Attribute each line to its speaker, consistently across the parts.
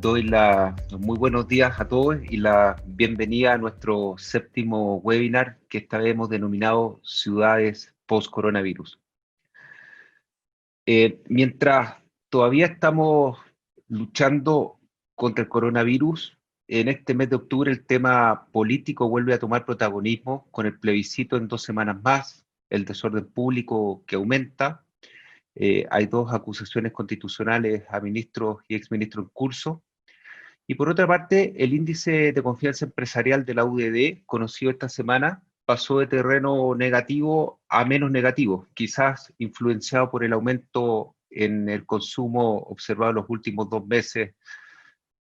Speaker 1: doy muy buenos días a todos y la bienvenida a nuestro séptimo webinar que esta vez hemos denominado Ciudades Post-Coronavirus. Mientras todavía estamos luchando contra el coronavirus, en este mes de octubre el tema político vuelve a tomar protagonismo con el plebiscito en 2 semanas más, el desorden público que aumenta. Hay 2 acusaciones constitucionales a ministros y exministros en curso. Y por otra parte, el índice de confianza empresarial de la UDD, conocido esta semana, pasó de terreno negativo a menos negativo, quizás influenciado por el aumento en el consumo observado en los últimos 2 meses,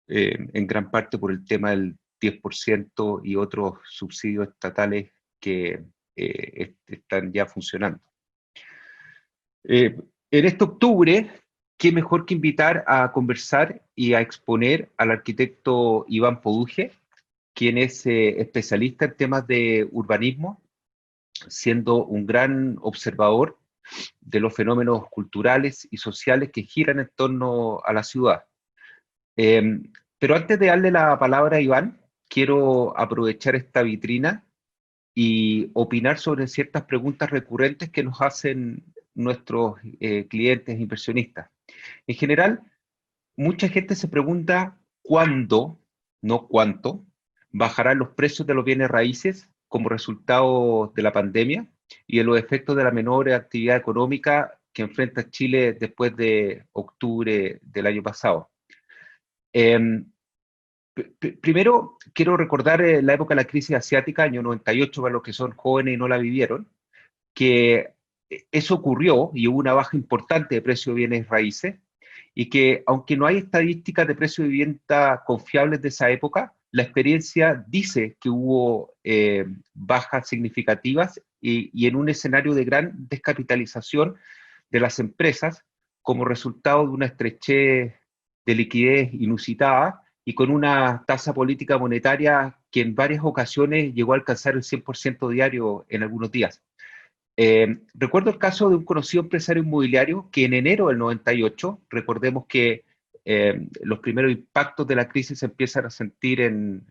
Speaker 1: en gran parte por el tema del 10% y otros subsidios estatales que están ya funcionando. En este octubre, qué mejor que invitar a conversar y a exponer al arquitecto Iván Poduje, quien es especialista en temas de urbanismo, siendo un gran observador de los fenómenos culturales y sociales que giran en torno a la ciudad. Pero antes de darle la palabra a Iván, quiero aprovechar esta vitrina y opinar sobre ciertas preguntas recurrentes que nos hacen nuestros clientes inversionistas. En general, mucha gente se pregunta cuándo, no cuánto, bajarán los precios de los bienes raíces como resultado de la pandemia y de los efectos de la menor actividad económica que enfrenta Chile después de octubre del año pasado. Primero, quiero recordar la época de la crisis asiática, año 98, para los que son jóvenes y no la vivieron, que eso ocurrió y hubo una baja importante de precio de bienes raíces, y que aunque no hay estadísticas de precio de vivienda confiables de esa época, la experiencia dice que hubo bajas significativas y en un escenario de gran descapitalización de las empresas como resultado de una estrechez de liquidez inusitada y con una tasa política monetaria que en varias ocasiones llegó a alcanzar el 100% diario en algunos días. Recuerdo el caso de un conocido empresario inmobiliario que en enero del 98, recordemos que los primeros impactos de la crisis se empiezan a sentir en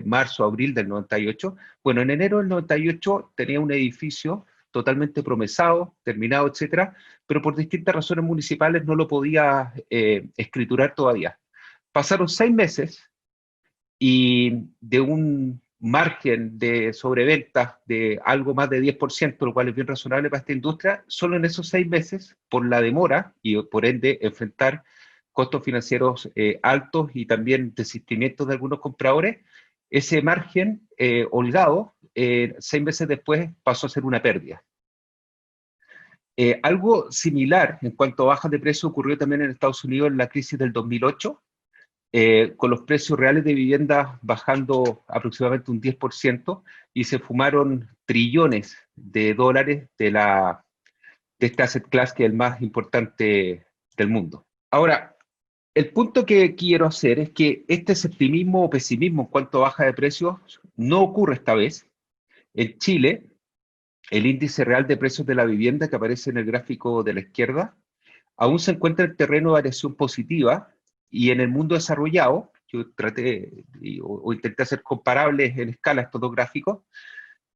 Speaker 1: marzo, abril del 98. Bueno, en enero del 98 tenía un edificio totalmente promesado, terminado, etcétera, pero por distintas razones municipales no lo podía escriturar todavía. Pasaron 6 meses y de un margen de sobreventas de algo más de 10%, lo cual es bien razonable para esta industria, solo en esos 6 meses, por la demora y por ende enfrentar costos financieros altos y también desistimientos de algunos compradores, ese margen holgado, 6 meses después pasó a ser una pérdida. Algo similar en cuanto a bajas de precio ocurrió también en Estados Unidos en la crisis del 2008, con los precios reales de vivienda bajando aproximadamente un 10%, y se fumaron trillones de dólares de este asset class que es el más importante del mundo. Ahora, el punto que quiero hacer es que este optimismo o pesimismo en cuanto a baja de precios no ocurre esta vez. En Chile, el índice real de precios de la vivienda que aparece en el gráfico de la izquierda aún se encuentra en terreno de variación positiva, y en el mundo desarrollado, yo traté o intenté hacer comparables en escala estos 2 gráficos,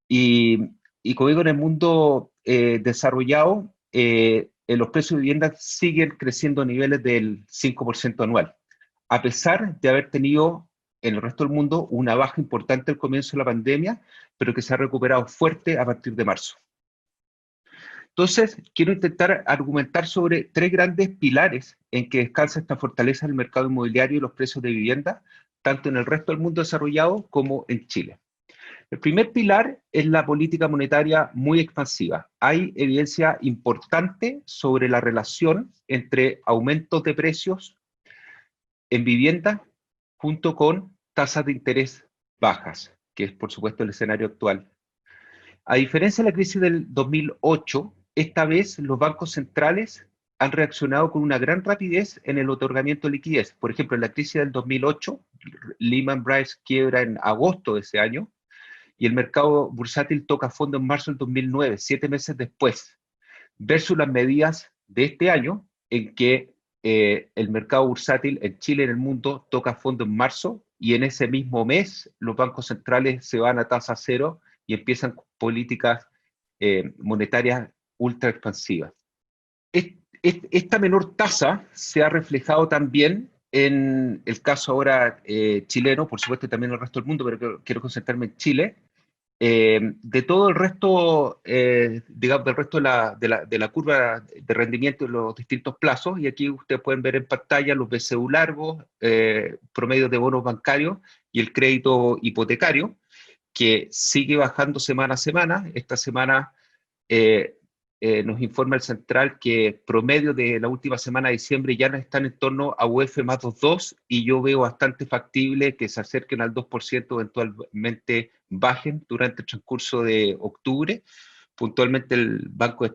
Speaker 1: y como digo, en el mundo desarrollado, los precios de vivienda siguen creciendo a niveles del 5% anual, a pesar de haber tenido en el resto del mundo una baja importante al comienzo de la pandemia, pero que se ha recuperado fuerte a partir de marzo. Entonces, quiero intentar argumentar sobre 3 grandes pilares en que descansa esta fortaleza del mercado inmobiliario y los precios de vivienda, tanto en el resto del mundo desarrollado como en Chile. El primer pilar es la política monetaria muy expansiva. Hay evidencia importante sobre la relación entre aumentos de precios en vivienda junto con tasas de interés bajas, que es por supuesto el escenario actual. A diferencia de la crisis del 2008, esta vez los bancos centrales han reaccionado con una gran rapidez en el otorgamiento de liquidez. Por ejemplo, en la crisis del 2008, Lehman Brothers quiebra en agosto de ese año y el mercado bursátil toca fondo en marzo del 2009, 7 meses después, versus las medidas de este año en que el mercado bursátil en Chile y en el mundo toca fondo en marzo, y en ese mismo mes los bancos centrales se van a tasa cero y empiezan políticas monetarias ultra expansivas. Esta menor tasa se ha reflejado también en el caso ahora chileno, por supuesto también en el resto del mundo, pero quiero concentrarme en Chile. De todo el resto, digamos, del resto de la curva de rendimiento de los distintos plazos, y aquí ustedes pueden ver en pantalla los BCU largos, promedios de bonos bancarios y el crédito hipotecario, que sigue bajando semana a semana. Esta semana nos informa el Central que promedio de la última semana de diciembre ya no están en torno a UF más 2,2, y yo veo bastante factible que se acerquen al 2%, eventualmente bajen durante el transcurso de octubre. Puntualmente el Banco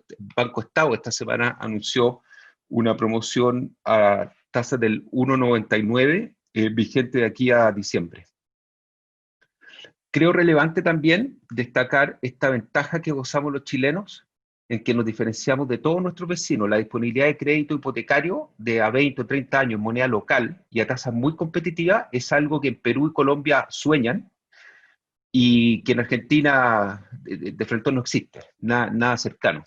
Speaker 1: Estado esta semana anunció una promoción a tasa del 1,99 vigente de aquí a diciembre. Creo relevante también destacar esta ventaja que gozamos los chilenos, en que nos diferenciamos de todos nuestros vecinos. La disponibilidad de crédito hipotecario de a 20 o 30 años en moneda local y a tasas muy competitivas es algo que en Perú y Colombia sueñan, y que en Argentina de frente no existe, nada cercano.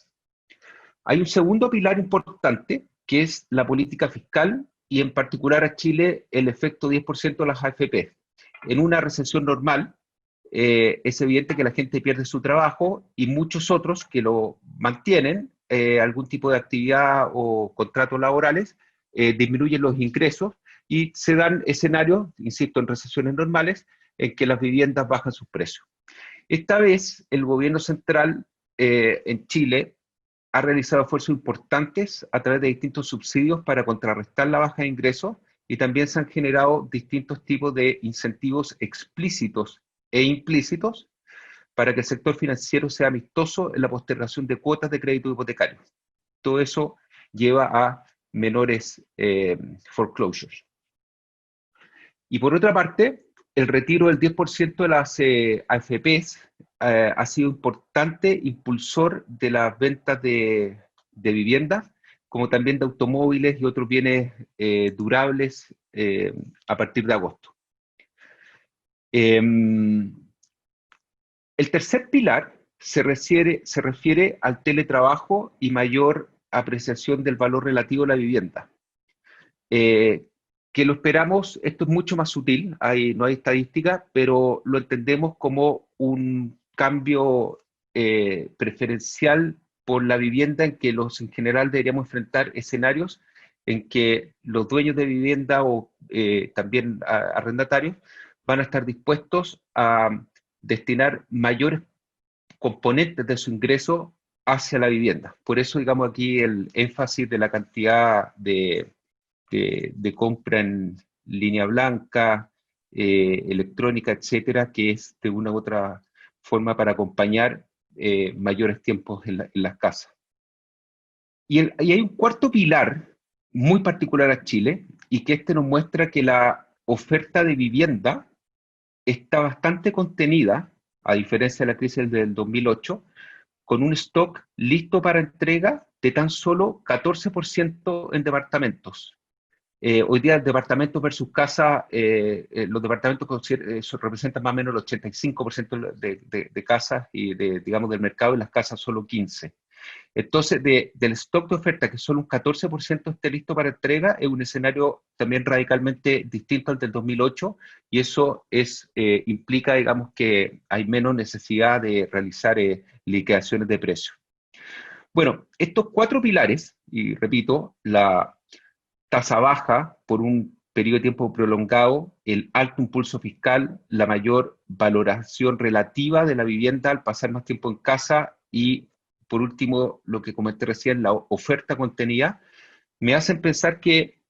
Speaker 1: Hay un segundo pilar importante, que es la política fiscal, y en particular a Chile el efecto 10% de las AFP. En una recesión normal, es evidente que la gente pierde su trabajo, y muchos otros que lo mantienen, algún tipo de actividad o contratos laborales, disminuyen los ingresos, y se dan escenarios, insisto, en recesiones normales, en que las viviendas bajan sus precios. Esta vez el gobierno central en Chile ha realizado esfuerzos importantes a través de distintos subsidios para contrarrestar la baja de ingresos, y también se han generado distintos tipos de incentivos explícitos e implícitos para que el sector financiero sea amistoso en la postergación de cuotas de crédito hipotecario. Todo eso lleva a menores foreclosures. Y por otra parte, el retiro del 10% de las AFPs ha sido importante impulsor de las ventas de viviendas, como también de automóviles y otros bienes durables a partir de agosto. El tercer pilar se refiere al teletrabajo y mayor apreciación del valor relativo de la vivienda. Que lo esperamos, esto es mucho más sutil, no hay estadística, pero lo entendemos como un cambio preferencial por la vivienda, en que en general deberíamos enfrentar escenarios en que los dueños de vivienda o también arrendatarios van a estar dispuestos a destinar mayores componentes de su ingreso hacia la vivienda. Por eso, digamos, aquí el énfasis de la cantidad de compra en línea blanca, electrónica, etcétera, que es de una u otra forma para acompañar mayores tiempos en las casas. Y hay un cuarto pilar muy particular a Chile, y que nos muestra que la oferta de vivienda está bastante contenida, a diferencia de la crisis del 2008, con un stock listo para entrega de tan solo 14% en departamentos. Hoy día, departamentos versus casa, los departamentos representan más o menos el 85% de casas y digamos, del mercado, y las casas solo 15%. Entonces, del stock de oferta, que solo un 14% esté listo para entrega, es un escenario también radicalmente distinto al del 2008, y eso implica, digamos, que hay menos necesidad de realizar liquidaciones de precios. Bueno, estos cuatro pilares, y repito, la tasa baja por un periodo de tiempo prolongado, el alto impulso fiscal, la mayor valoración relativa de la vivienda al pasar más tiempo en casa, y por último, lo que comenté recién, la oferta contenida, me hacen pensar que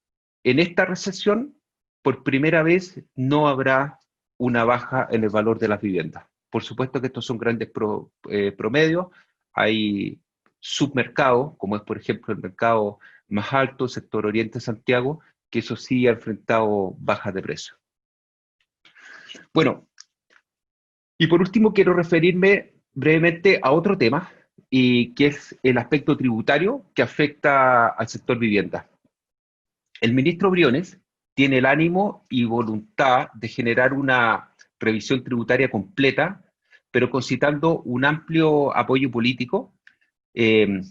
Speaker 1: en esta recesión, por primera vez, no habrá una baja en el valor de las viviendas. Por supuesto que estos son grandes promedios, hay submercados, como es por ejemplo el mercado más alto, sector Oriente Santiago, que eso sí ha enfrentado bajas de precio. Bueno, y por último quiero referirme brevemente a otro tema, y que es el aspecto tributario que afecta al sector vivienda. El ministro Briones tiene el ánimo y voluntad de generar una revisión tributaria completa, pero concitando un amplio apoyo político,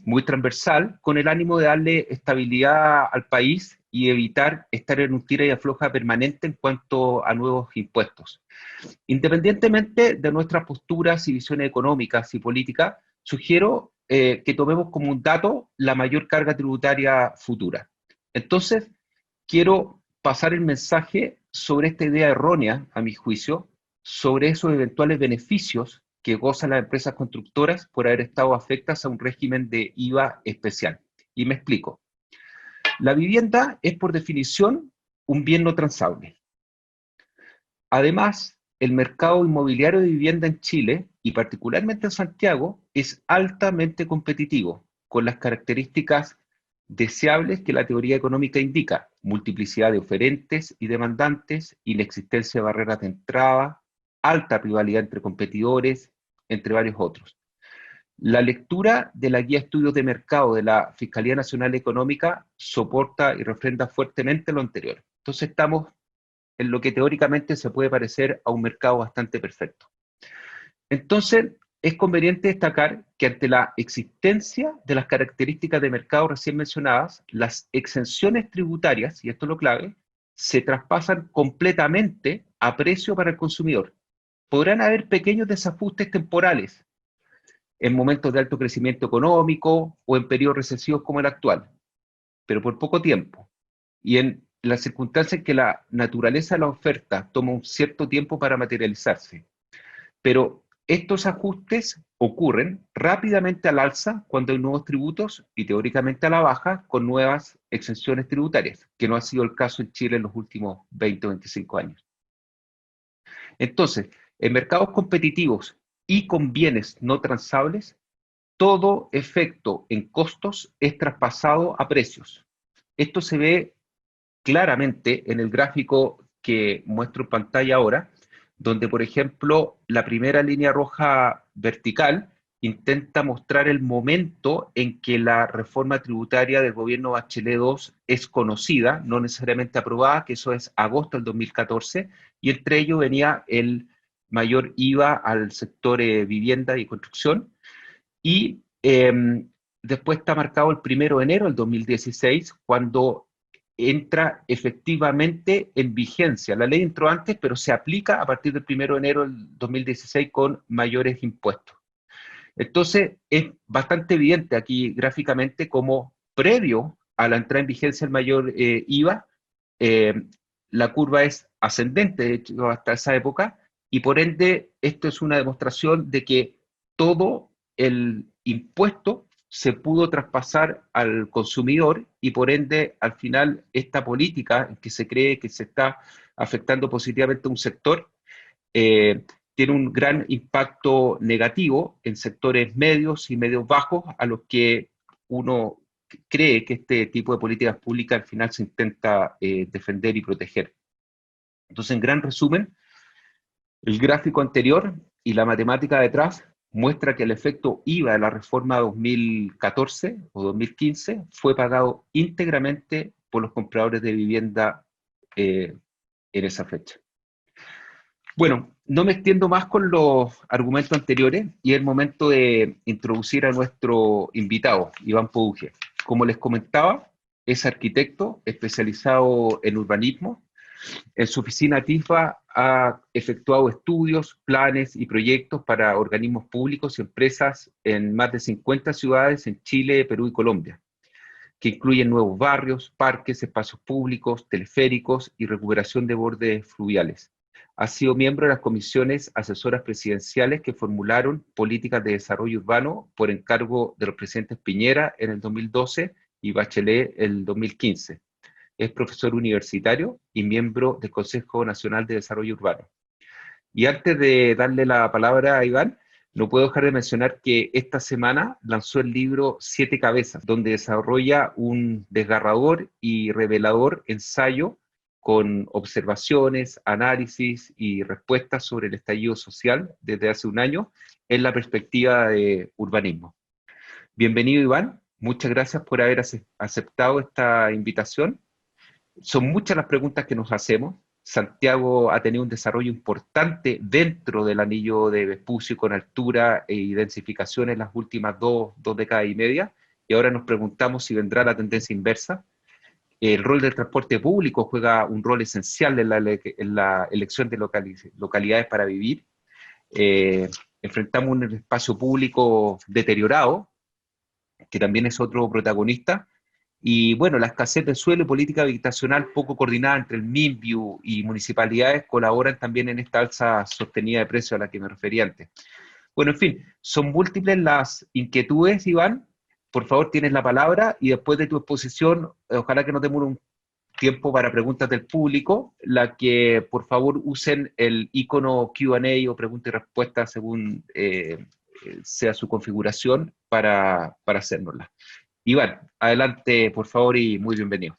Speaker 1: muy transversal, con el ánimo de darle estabilidad al país y evitar estar en un tira y afloja permanente en cuanto a nuevos impuestos. Independientemente de nuestras posturas y visiones económicas y políticas, sugiero que tomemos como un dato la mayor carga tributaria futura. Entonces, quiero pasar el mensaje sobre esta idea errónea, a mi juicio, sobre esos eventuales beneficios que gozan las empresas constructoras por haber estado afectas a un régimen de IVA especial. Y me explico. La vivienda es, por definición, un bien no transable. Además, el mercado inmobiliario de vivienda en Chile, y particularmente en Santiago, es altamente competitivo, con las características deseables que la teoría económica indica: multiplicidad de oferentes y demandantes, inexistencia de barreras de entrada, alta rivalidad entre competidores, entre varios otros. La lectura de la Guía de Estudios de Mercado de la Fiscalía Nacional Económica soporta y refrenda fuertemente lo anterior. Entonces estamos en lo que teóricamente se puede parecer a un mercado bastante perfecto. Entonces, es conveniente destacar que ante la existencia de las características de mercado recién mencionadas, las exenciones tributarias, y esto es lo clave, se traspasan completamente a precio para el consumidor. Podrán haber pequeños desajustes temporales en momentos de alto crecimiento económico o en periodos recesivos como el actual, pero por poco tiempo. Y en las circunstancias en que la naturaleza de la oferta toma un cierto tiempo para materializarse. Pero estos ajustes ocurren rápidamente al alza cuando hay nuevos tributos y teóricamente a la baja con nuevas exenciones tributarias, que no ha sido el caso en Chile en los últimos 20 o 25 años. Entonces, en mercados competitivos y con bienes no transables, todo efecto en costos es traspasado a precios. Esto se ve claramente en el gráfico que muestro en pantalla ahora, donde, por ejemplo, la primera línea roja vertical intenta mostrar el momento en que la reforma tributaria del gobierno Bachelet II es conocida, no necesariamente aprobada, que eso es agosto del 2014, y entre ellos venía el mayor IVA al sector vivienda y construcción, y después está marcado el 1 de enero del 2016, cuando entra efectivamente en vigencia. La ley entró antes, pero se aplica a partir del 1 de enero del 2016 con mayores impuestos. Entonces, es bastante evidente aquí gráficamente como previo a la entrada en vigencia del mayor IVA, eh, la curva es ascendente, de hecho, hasta esa época, y por ende, esto es una demostración de que todo el impuesto se pudo traspasar al consumidor y por ende, al final, esta política en que se cree que se está afectando positivamente a un sector, eh, tiene un gran impacto negativo en sectores medios y medios bajos a los que uno cree que este tipo de políticas públicas al final se intenta defender y proteger. Entonces, en gran resumen, el gráfico anterior y la matemática detrás muestra que el efecto IVA de la reforma 2014 o 2015 fue pagado íntegramente por los compradores de vivienda en esa fecha. Bueno, no me extiendo más con los argumentos anteriores y es el momento de introducir a nuestro invitado, Iván Pouge. Como les comentaba, es arquitecto especializado en urbanismo. En su oficina TIFA ha efectuado estudios, planes y proyectos para organismos públicos y empresas en más de 50 ciudades en Chile, Perú y Colombia, que incluyen nuevos barrios, parques, espacios públicos, teleféricos y recuperación de bordes fluviales. Ha sido miembro de las comisiones asesoras presidenciales que formularon políticas de desarrollo urbano por encargo de los presidentes Piñera en el 2012 y Bachelet en el 2015. Es profesor universitario y miembro del Consejo Nacional de Desarrollo Urbano. Y antes de darle la palabra a Iván, no puedo dejar de mencionar que esta semana lanzó el libro Siete Cabezas, donde desarrolla un desgarrador y revelador ensayo con observaciones, análisis y respuestas sobre el estallido social desde hace un año en la perspectiva de urbanismo. Bienvenido, Iván. Muchas gracias por haber aceptado esta invitación. Son muchas las preguntas que nos hacemos. Santiago ha tenido un desarrollo importante dentro del anillo de Vespucio con altura y densificación en las últimas dos décadas y media, y ahora nos preguntamos si vendrá la tendencia inversa. El rol del transporte público juega un rol esencial en la elección de localidades para vivir. Enfrentamos un espacio público deteriorado, que también es otro protagonista, y bueno, la escasez de suelo y política habitacional poco coordinada entre el MINBIU y municipalidades colaboran también en esta alza sostenida de precios a la que me refería antes. Bueno, en fin, son múltiples las inquietudes, Iván. Por favor, tienes la palabra y después de tu exposición, ojalá que no demore un tiempo para preguntas del público, la que por favor usen el icono Q&A o pregunta y respuesta según sea su configuración para hacérnosla. Iván, adelante por favor y muy bienvenido.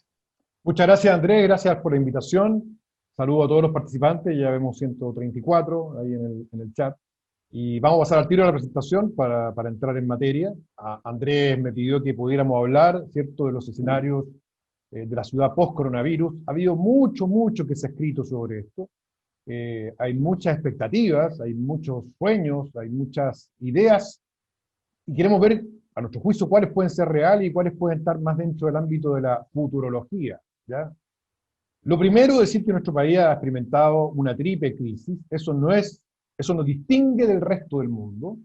Speaker 2: Muchas gracias, Andrés, gracias por la invitación. Saludo a todos los participantes, ya vemos 134 ahí en el chat. Y vamos a pasar al tiro de la presentación para entrar en materia. Andrés me pidió que pudiéramos hablar, ¿cierto?, de los escenarios de la ciudad post-coronavirus. Ha habido mucho que se ha escrito sobre esto. Hay muchas expectativas, hay muchos sueños, hay muchas ideas, y queremos ver, a nuestro juicio, cuáles pueden ser reales y cuáles pueden estar más dentro del ámbito de la futurología, ¿ya? Lo primero, decir que nuestro país ha experimentado una triple crisis. Eso nos distingue del resto del mundo,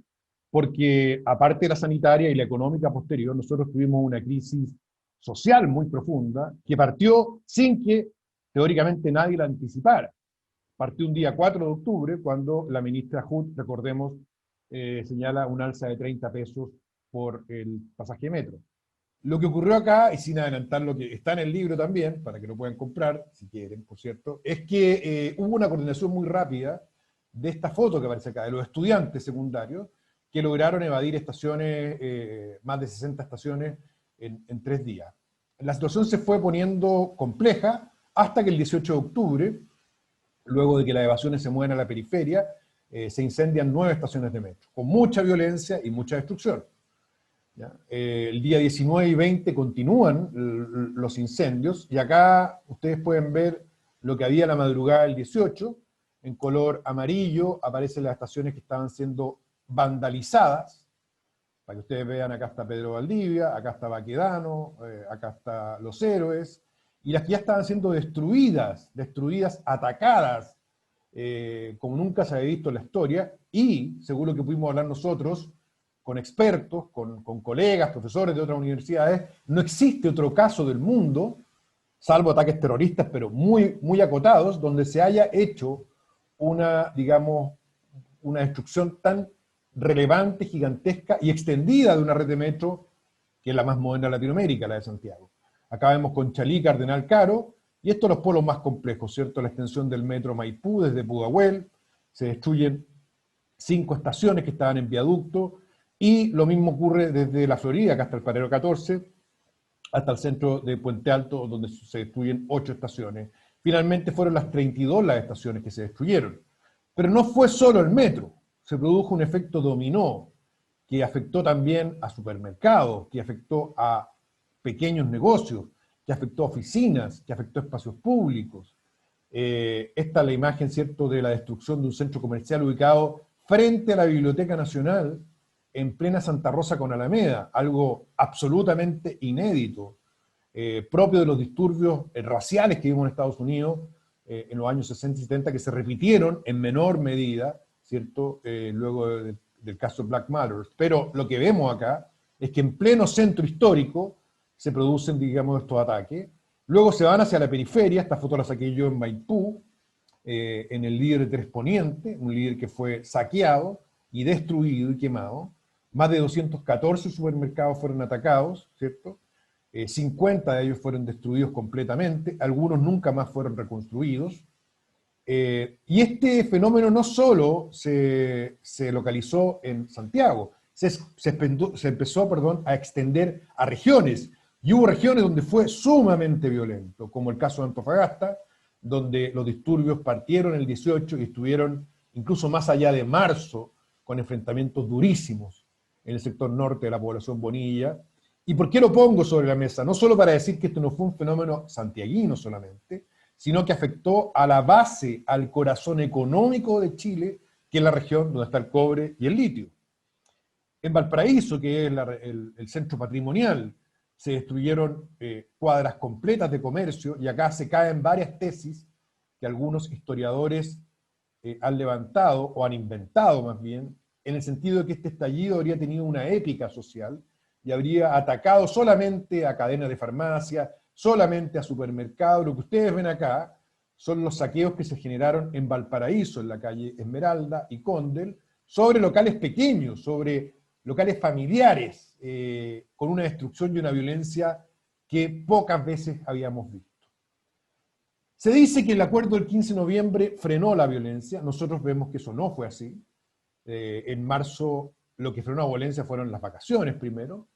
Speaker 2: porque aparte de la sanitaria y la económica posterior, nosotros tuvimos una crisis social muy profunda, que partió sin que teóricamente nadie la anticipara. Partió un día 4 de octubre, cuando la ministra Hood, recordemos, señala un alza de 30 pesos por el pasaje de metro. Lo que ocurrió acá, y sin adelantar lo que está en el libro también, para que lo puedan comprar, si quieren, por cierto, es que hubo una coordinación muy rápida de esta foto que aparece acá, de los estudiantes secundarios, que lograron evadir estaciones, más de 60 estaciones en 3 días. La situación se fue poniendo compleja hasta que el 18 de octubre, luego de que las evasiones se mueven a la periferia, se incendian 9 estaciones de metro, con mucha violencia y mucha destrucción. El día 19 y 20 continúan los incendios, y acá ustedes pueden ver lo que había la madrugada del 18, en color amarillo aparecen las estaciones que estaban siendo vandalizadas, para que ustedes vean, acá está Pedro Valdivia, acá está Baquedano, acá está Los Héroes, y las que ya estaban siendo destruidas, atacadas, como nunca se había visto en la historia, y, según lo que pudimos hablar nosotros, con expertos, con colegas, profesores de otras universidades, no existe otro caso del mundo, salvo ataques terroristas, pero muy acotados, donde se haya hecho digamos, una destrucción tan relevante, gigantesca y extendida de una red de metro, que es la más moderna de Latinoamérica, la de Santiago. Acá vemos Conchalí, Cardenal Caro, y estos son los polos más complejos, ¿cierto? La extensión del metro Maipú desde Pudahuel, se destruyen 5 estaciones que estaban en viaducto, y lo mismo ocurre desde la Florida, acá hasta el Parero 14, hasta el centro de Puente Alto, donde se destruyen 8 estaciones. Finalmente fueron las 32 las estaciones que se destruyeron. Pero no fue solo el metro, se produjo un efecto dominó, que afectó también a supermercados, que afectó a pequeños negocios, que afectó a oficinas, que afectó a espacios públicos. Esta es la imagen, ¿cierto?, de la destrucción de un centro comercial ubicado frente a la Biblioteca Nacional, en plena Santa Rosa con Alameda, algo absolutamente inédito, propio de los disturbios raciales que vimos en Estados Unidos en los años 60 y 70, que se repitieron en menor medida, ¿cierto?, luego del caso Black Matters. Pero lo que vemos acá es que en pleno centro histórico se producen, digamos, estos ataques. Luego se van hacia la periferia, esta foto la saqué yo en Maipú, en el líder de Tres Poniente, un líder que fue saqueado y destruido y quemado. Más de 214 supermercados fueron atacados, ¿cierto? 50 de ellos fueron destruidos completamente, algunos nunca más fueron reconstruidos. Y este fenómeno no solo se localizó en Santiago, se empezó, a extender a regiones, y hubo regiones donde fue sumamente violento, como el caso de Antofagasta, donde los disturbios partieron el 18 y estuvieron incluso más allá de marzo, con enfrentamientos durísimos en el sector norte de la población Bonilla, ¿Y por qué lo pongo sobre la mesa? No solo para decir que esto no fue un fenómeno santiaguino solamente, sino que afectó a la base, al corazón económico de Chile, que es la región donde está el cobre y el litio. En Valparaíso, que es el centro patrimonial, se destruyeron cuadras completas de comercio, y acá se caen varias tesis que algunos historiadores han levantado, o han inventado más bien, en el sentido de que este estallido habría tenido una épica social, y habría atacado solamente a cadenas de farmacia, solamente a supermercados. Lo que ustedes ven acá son los saqueos que se generaron en Valparaíso, en la calle Esmeralda y Condel, sobre locales pequeños, sobre locales familiares, con una destrucción y una violencia que pocas veces habíamos visto. Se dice que el acuerdo del 15 de noviembre frenó la violencia. Nosotros vemos que eso no fue así. En marzo lo que frenó la violencia fueron las vacaciones primero,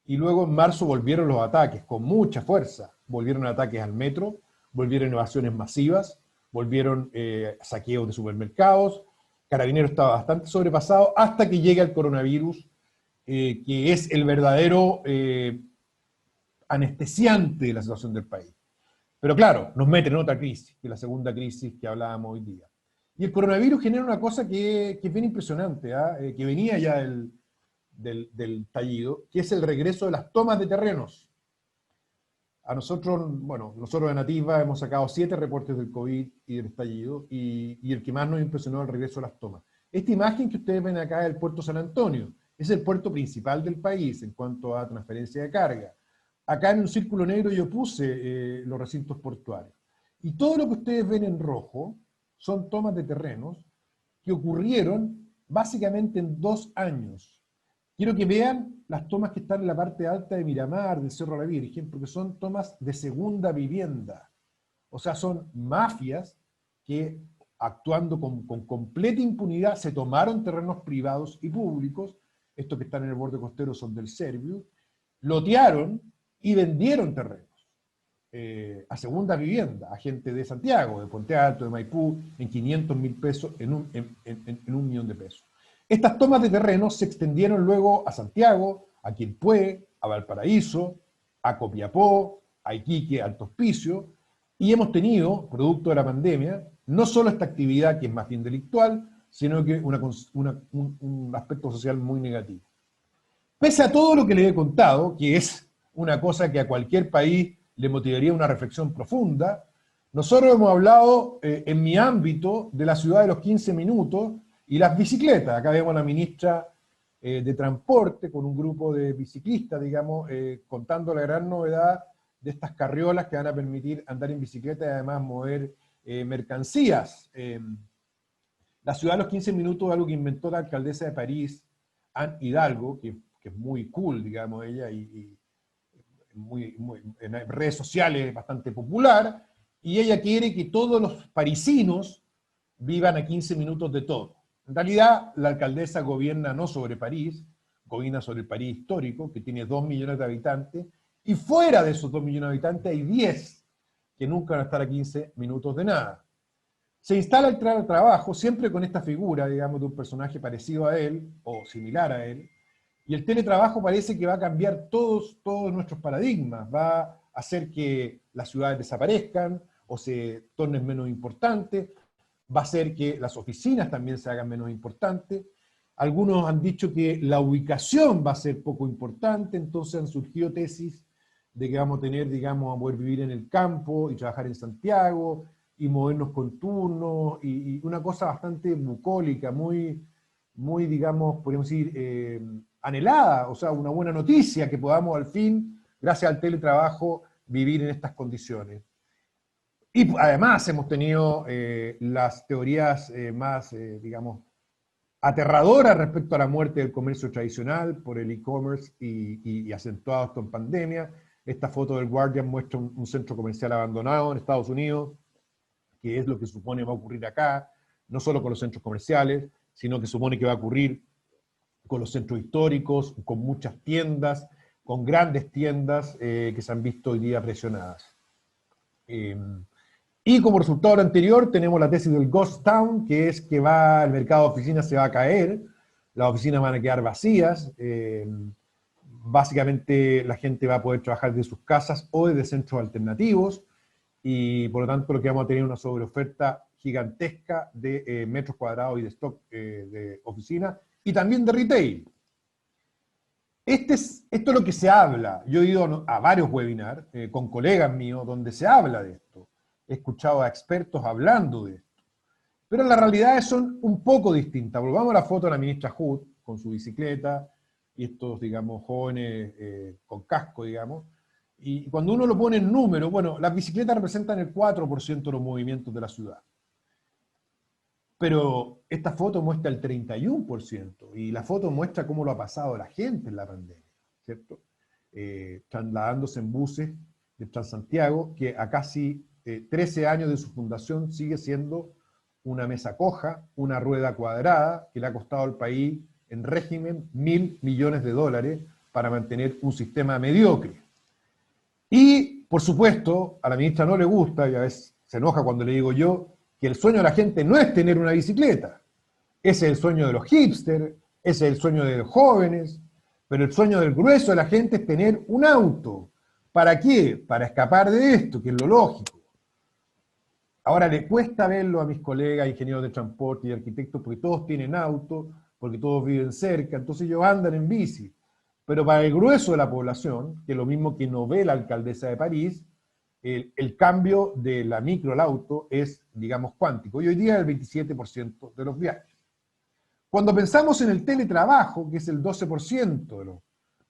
Speaker 2: y luego en marzo volvieron los ataques con mucha fuerza. Volvieron ataques al metro, volvieron evasiones masivas, volvieron saqueos de supermercados. Carabineros estaba bastante sobrepasado hasta que llega el coronavirus, que es el verdadero anestesiante de la situación del país. Pero claro, nos mete en otra crisis, que es la segunda crisis que hablábamos hoy día. Y el coronavirus genera una cosa que es bien impresionante, que venía ya del estallido, que es el regreso de las tomas de terrenos. A nosotros, bueno, nosotros de Nativa hemos sacado 7 reportes del COVID y del estallido, y el que más nos impresionó es el regreso de las tomas. Esta imagen que ustedes ven acá es el puerto San Antonio, es el puerto principal del país en cuanto a transferencia de carga. Acá en un círculo negro yo puse los recintos portuarios. Y todo lo que ustedes ven en rojo son tomas de terrenos que ocurrieron básicamente en 2 años. Quiero que vean las tomas que están en la parte alta de Miramar, del Cerro La Virgen, porque son tomas de segunda vivienda. O sea, son mafias que, actuando con completa impunidad, se tomaron terrenos privados y públicos. Estos que están en el borde costero son del Servius, lotearon y vendieron terrenos a segunda vivienda, a gente de Santiago, de Puente Alto, de Maipú, en 500.000 pesos, en un millón de pesos. Estas tomas de terrenos se extendieron luego a Santiago, a Quilpué, a Valparaíso, a Copiapó, a Iquique, a Alto Hospicio, y hemos tenido, producto de la pandemia, no solo esta actividad que es más bien delictual, sino que un aspecto social muy negativo. Pese a todo lo que les he contado, que es una cosa que a cualquier país le motivaría una reflexión profunda, nosotros hemos hablado en mi ámbito de la ciudad de los 15 minutos y las bicicletas. Acá vemos a la ministra de Transporte con un grupo de biciclistas, digamos, contando la gran novedad de estas carriolas que van a permitir andar en bicicleta y además mover mercancías. La ciudad de los 15 minutos es algo que inventó la alcaldesa de París, Anne Hidalgo, que es muy cool, digamos, ella, y en redes sociales bastante popular, y ella quiere que todos los parisinos vivan a 15 minutos de todo. En realidad, la alcaldesa gobierna no sobre París, gobierna sobre el París histórico, que tiene 2 millones de habitantes, y fuera de esos 2 millones de habitantes hay 10 que nunca van a estar a 15 minutos de nada. Se instala el trabajo siempre con esta figura, digamos, de un personaje parecido a él, o similar a él, y el teletrabajo parece que va a cambiar todos nuestros paradigmas, va a hacer que las ciudades desaparezcan o se tornen menos importantes, va a hacer que las oficinas también se hagan menos importantes. Algunos han dicho que la ubicación va a ser poco importante, entonces han surgido tesis de que vamos a tener, digamos, a poder vivir en el campo y trabajar en Santiago y movernos con turnos, y una cosa bastante bucólica, muy, digamos, podríamos decir, anhelada, o sea, una buena noticia que podamos al fin, gracias al teletrabajo, vivir en estas condiciones. Y además hemos tenido las teorías más, digamos, aterradoras respecto a la muerte del comercio tradicional por el e-commerce y acentuado esto en pandemia. Esta foto del Guardian muestra un centro comercial abandonado en Estados Unidos, que es lo que supone va a ocurrir acá, no solo con los centros comerciales, sino que supone que va a ocurrir con los centros históricos, con muchas tiendas, con grandes tiendas que se han visto hoy día presionadas. Y como resultado de lo anterior tenemos la tesis del Ghost Town, que es que el mercado de oficinas se va a caer, las oficinas van a quedar vacías, Básicamente la gente va a poder trabajar desde sus casas o desde centros alternativos, y por lo tanto lo que vamos a tener es una sobreoferta gigantesca de metros cuadrados y de stock de oficina, y también de retail. Esto es lo que se habla. Yo he ido a varios webinars con colegas míos donde se habla de esto. He escuchado a expertos hablando de esto. Pero las realidades son un poco distintas. Volvamos a la foto de la ministra Hood con su bicicleta y estos, digamos, jóvenes con casco, digamos. Y cuando uno lo pone en número, bueno, las bicicletas representan el 4% de los movimientos de la ciudad. Pero esta foto muestra el 31%, y la foto muestra cómo lo ha pasado la gente en la pandemia, ¿cierto? Trasladándose en buses de Transantiago, que a casi 13 años de su fundación sigue siendo una mesa coja, una rueda cuadrada, que le ha costado al país en régimen $1.000 millones para mantener un sistema mediocre. Y, por supuesto, a la ministra no le gusta, y a veces se enoja cuando le digo yo, que el sueño de la gente no es tener una bicicleta. Ese es el sueño de los hipsters, ese es el sueño de los jóvenes, pero el sueño del grueso de la gente es tener un auto. ¿Para qué? Para escapar de esto, que es lo lógico. Ahora le cuesta verlo a mis colegas ingenieros de transporte y arquitectos, porque todos tienen auto, porque todos viven cerca, entonces ellos andan en bici. Pero para el grueso de la población, que es lo mismo que no ve la alcaldesa de París, el cambio de la micro al auto es, digamos, cuántico. Y hoy día es el 27% de los viajes. Cuando pensamos en el teletrabajo, que es el 12% de los...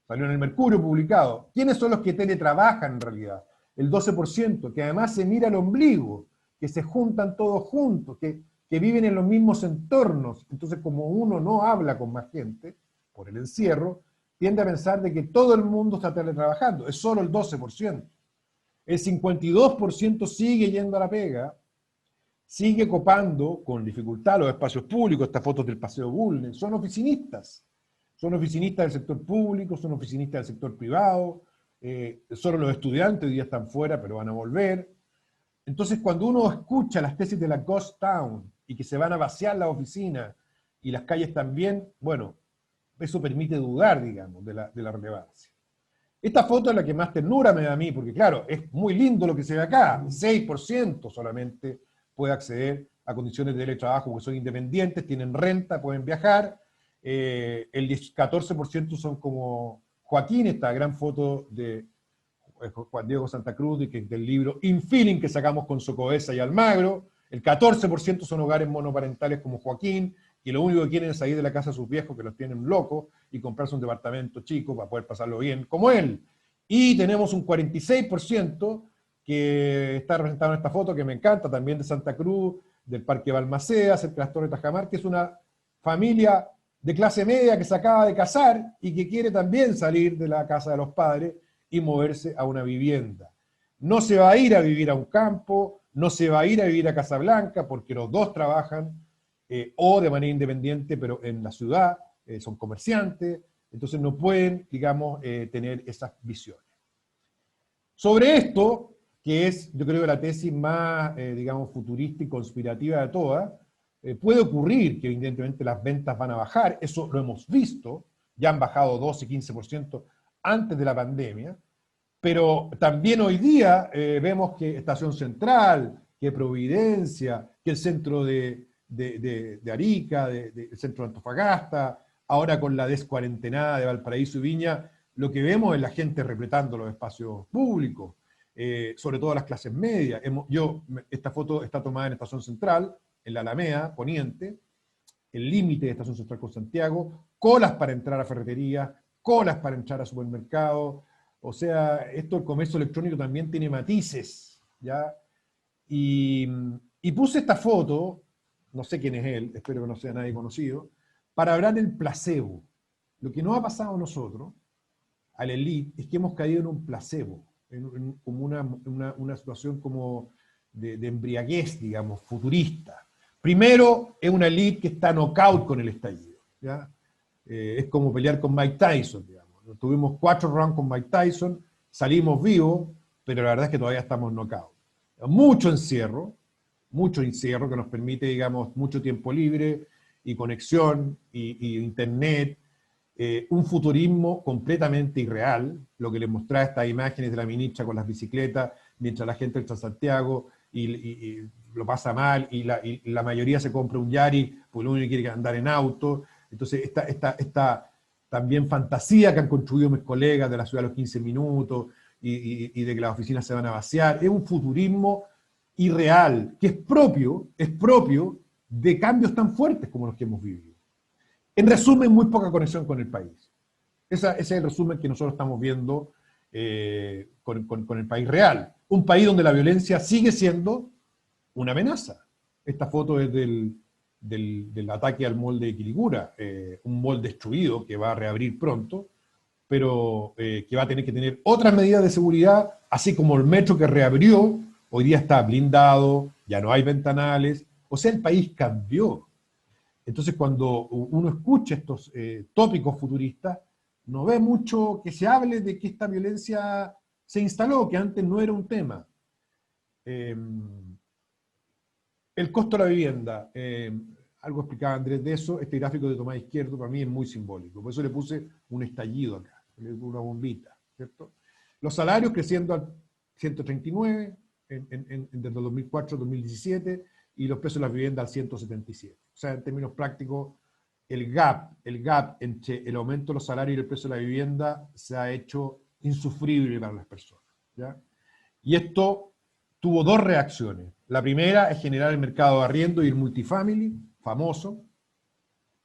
Speaker 2: Salió en el Mercurio publicado. ¿Quiénes son los que teletrabajan en realidad? El 12%, que además se mira el ombligo, que se juntan todos juntos, que viven en los mismos entornos. Entonces, como uno no habla con más gente, por el encierro, tiende a pensar de que todo el mundo está teletrabajando. Es solo el 12%. El 52% sigue yendo a la pega, sigue copando con dificultad los espacios públicos. Estas fotos del Paseo Bulnes son oficinistas del sector público, son oficinistas del sector privado, solo los estudiantes hoy día están fuera, pero van a volver. Entonces, cuando uno escucha las tesis de la Ghost Town y que se van a vaciar las oficinas y las calles también, bueno, eso permite dudar, digamos, de la relevancia. Esta foto es la que más ternura me da a mí, porque claro, es muy lindo lo que se ve acá. 6% solamente puede acceder a condiciones de teletrabajo, porque son independientes, tienen renta, pueden viajar. El 14% son como Joaquín, esta gran foto de Juan Diego Santa Cruz, del libro Infeeling que sacamos con Socoesa y Almagro. El 14% son hogares monoparentales como Joaquín, que lo único que quieren es salir de la casa de sus viejos, que los tienen locos, y comprarse un departamento chico para poder pasarlo bien, como él. Y tenemos un 46% que está representado en esta foto, que me encanta, también de Santa Cruz, del Parque Balmaceda, cerca de las Torres de Tajamar, que es una familia de clase media que se acaba de casar y que quiere también salir de la casa de los padres y moverse a una vivienda. No se va a ir a vivir a un campo, no se va a ir a vivir a Casablanca, porque los dos trabajan o de manera independiente, pero en la ciudad, son comerciantes, entonces no pueden, digamos, tener esas visiones. Sobre esto, que es, yo creo, la tesis más, digamos, futurista y conspirativa de todas, puede ocurrir que evidentemente las ventas van a bajar, eso lo hemos visto, ya han bajado 12, 15% antes de la pandemia, pero también hoy día vemos que Estación Central, que Providencia, que el centro de Arica, el centro de Antofagasta, ahora con la descuarentenada de Valparaíso y Viña, lo que vemos es la gente repletando los espacios públicos, sobre todo las clases medias. Esta foto está tomada en Estación Central, en la Alameda Poniente, el límite de Estación Central con Santiago, colas para entrar a ferreterías, colas para entrar a supermercados. O sea, esto del comercio electrónico también tiene matices, ¿ya? Y puse esta foto, no sé quién es él, espero que no sea nadie conocido, para hablar del placebo. Lo que nos ha pasado a nosotros, a la elite, es que hemos caído en un placebo, como una situación como de embriaguez, digamos, futurista. Primero, es una elite que está knockout con el estallido, ¿ya? Es como pelear con Mike Tyson, digamos. Tuvimos 4 rounds con Mike Tyson, salimos vivos, pero la verdad es que todavía estamos knockout. Mucho encierro que nos permite, digamos, mucho tiempo libre y conexión y internet. un futurismo completamente irreal, lo que les mostraba estas imágenes de la ministra con las bicicletas, mientras la gente entra a Santiago y lo pasa mal, y la mayoría se compra un Yaris, porque lo único que quiere es andar en auto. Entonces, esta también fantasía que han construido mis colegas de la ciudad a los 15 minutos, y de que las oficinas se van a vaciar, es un futurismo irreal, que es propio de cambios tan fuertes como los que hemos vivido. En resumen, muy poca conexión con el país. Ese es el resumen que nosotros estamos viendo con el país real. Un país donde la violencia sigue siendo una amenaza. Esta foto es del ataque al mall de Quilicura, un mall destruido que va a reabrir pronto, pero que va a tener que tener otras medidas de seguridad, así como el metro que reabrió, hoy día está blindado, ya no hay ventanales, o sea, el país cambió. Entonces, cuando uno escucha estos tópicos futuristas, no ve mucho que se hable de que esta violencia se instaló, que antes no era un tema. El costo de la vivienda, algo explicaba Andrés de eso, este gráfico de Tomás Izquierdo para mí es muy simbólico, por eso le puse un estallido acá, una bombita, ¿cierto? Los salarios creciendo al 139 desde 2004 a 2017, y los precios de las viviendas al 177. O sea, en términos prácticos, el gap entre el aumento de los salarios y el precio de la vivienda se ha hecho insufrible para las personas, ¿ya? Y esto tuvo dos reacciones. La primera es generar el mercado de arriendo y el multifamily, famoso.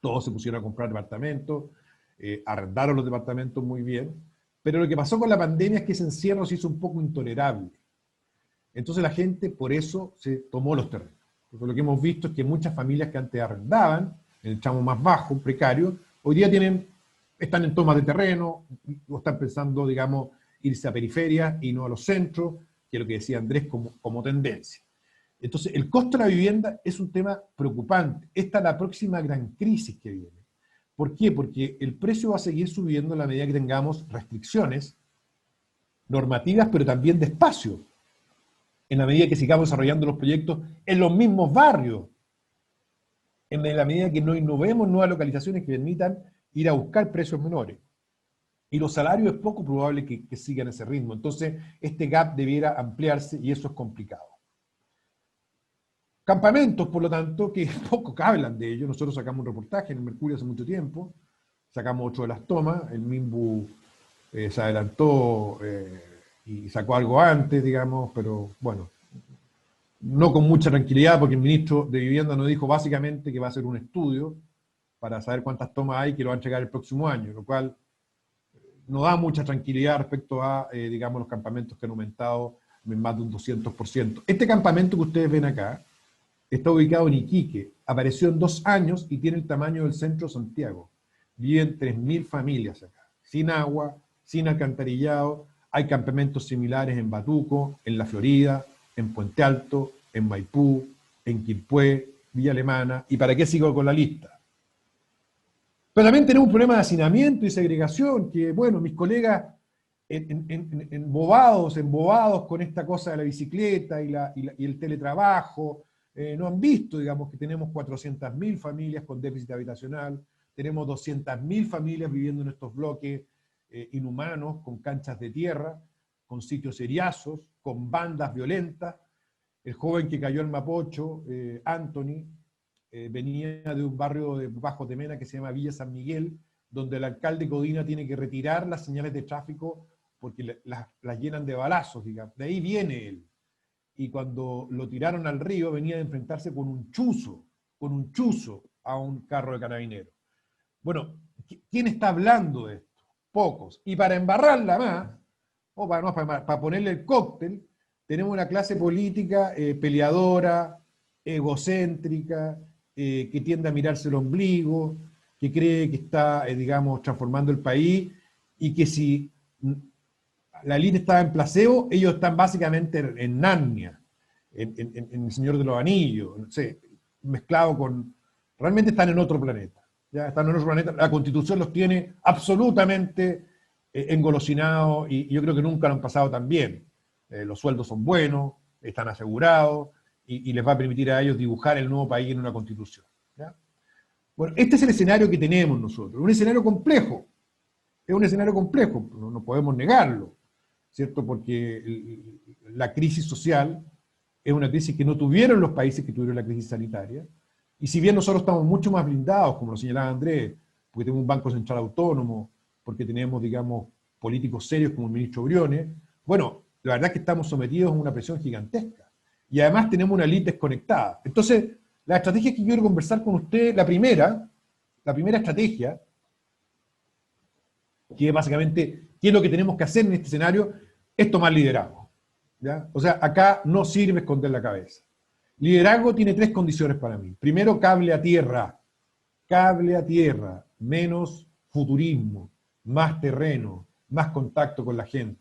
Speaker 2: Todos se pusieron a comprar departamentos, arrendaron los departamentos muy bien. Pero lo que pasó con la pandemia es que ese encierro se hizo un poco intolerable. Entonces la gente por eso se tomó los terrenos. Porque lo que hemos visto es que muchas familias que antes arrendaban, en el tramo más bajo, precario, hoy día están en toma de terreno, o están pensando, digamos, irse a periferias y no a los centros, que es lo que decía Andrés como tendencia. Entonces, el costo de la vivienda es un tema preocupante. Esta es la próxima gran crisis que viene. ¿Por qué? Porque el precio va a seguir subiendo en la medida que tengamos restricciones normativas, pero también de espacio, en la medida que sigamos desarrollando los proyectos en los mismos barrios, en la medida que no innovemos nuevas localizaciones que permitan ir a buscar precios menores. Y los salarios es poco probable que sigan ese ritmo. Entonces, este gap debiera ampliarse y eso es complicado. Campamentos, por lo tanto, que poco hablan de ello. Nosotros sacamos un reportaje en el Mercurio hace mucho tiempo, sacamos 8 de las tomas, el MIMBU se adelantó y sacó algo antes, digamos, pero bueno, no con mucha tranquilidad, porque el ministro de Vivienda nos dijo básicamente que va a hacer un estudio para saber cuántas tomas hay, que lo va a entregar el próximo año, lo cual no da mucha tranquilidad respecto a, digamos, los campamentos que han aumentado en más de un 200%. Este campamento que ustedes ven acá está ubicado en Iquique, apareció en 2 años y tiene el tamaño del centro de Santiago. Viven 3.000 familias acá, sin agua, sin alcantarillado. Hay campamentos similares en Batuco, en La Florida, en Puente Alto, en Maipú, en Quilpué, Villa Alemana, y para qué sigo con la lista. Pero también tenemos un problema de hacinamiento y segregación, que bueno, mis colegas embobados con esta cosa de la bicicleta y el teletrabajo, no han visto, digamos, que tenemos 400.000 familias con déficit habitacional, tenemos 200.000 familias viviendo en estos bloques inhumanos, con canchas de tierra, con sitios eriazos, con bandas violentas. El joven que cayó en Mapocho, Anthony, venía de un barrio de Bajo Temena que se llama Villa San Miguel, donde el alcalde Codina tiene que retirar las señales de tráfico porque las llenan de balazos, digamos. De ahí viene él. Y cuando lo tiraron al río venía de enfrentarse con un chuzo a un carro de carabineros. Bueno, ¿quién está hablando de esto? Pocos. Y para embarrarla más, o para ponerle el cóctel, tenemos una clase política peleadora, egocéntrica, que tiende a mirarse el ombligo, que cree que está, digamos, transformando el país, y que si la élite estaba en placebo, ellos están básicamente en Narnia, en El Señor de los Anillos, no sé, mezclado con... Realmente están en otro planeta. Ya están en otro planeta. La Constitución los tiene absolutamente engolosinados, y yo creo que nunca lo han pasado tan bien. Los sueldos son buenos, están asegurados, y les va a permitir a ellos dibujar el nuevo país en una Constitución, ¿ya? Bueno, este es el escenario que tenemos nosotros, un escenario complejo, es un escenario complejo, no podemos negarlo, ¿cierto? Porque la crisis social es una crisis que no tuvieron los países que tuvieron la crisis sanitaria, y si bien nosotros estamos mucho más blindados, como lo señalaba Andrés, porque tenemos un Banco Central autónomo, porque tenemos, digamos, políticos serios como el ministro Briones, bueno, la verdad es que estamos sometidos a una presión gigantesca, y además tenemos una élite desconectada. Entonces, la estrategia que quiero conversar con usted, la primera estrategia, que es básicamente qué es lo que tenemos que hacer en este escenario, es tomar liderazgo, ¿ya? O sea, acá no sirve esconder la cabeza. Liderazgo tiene 3 condiciones para mí. Primero, cable a tierra, menos futurismo, más terreno, más contacto con la gente.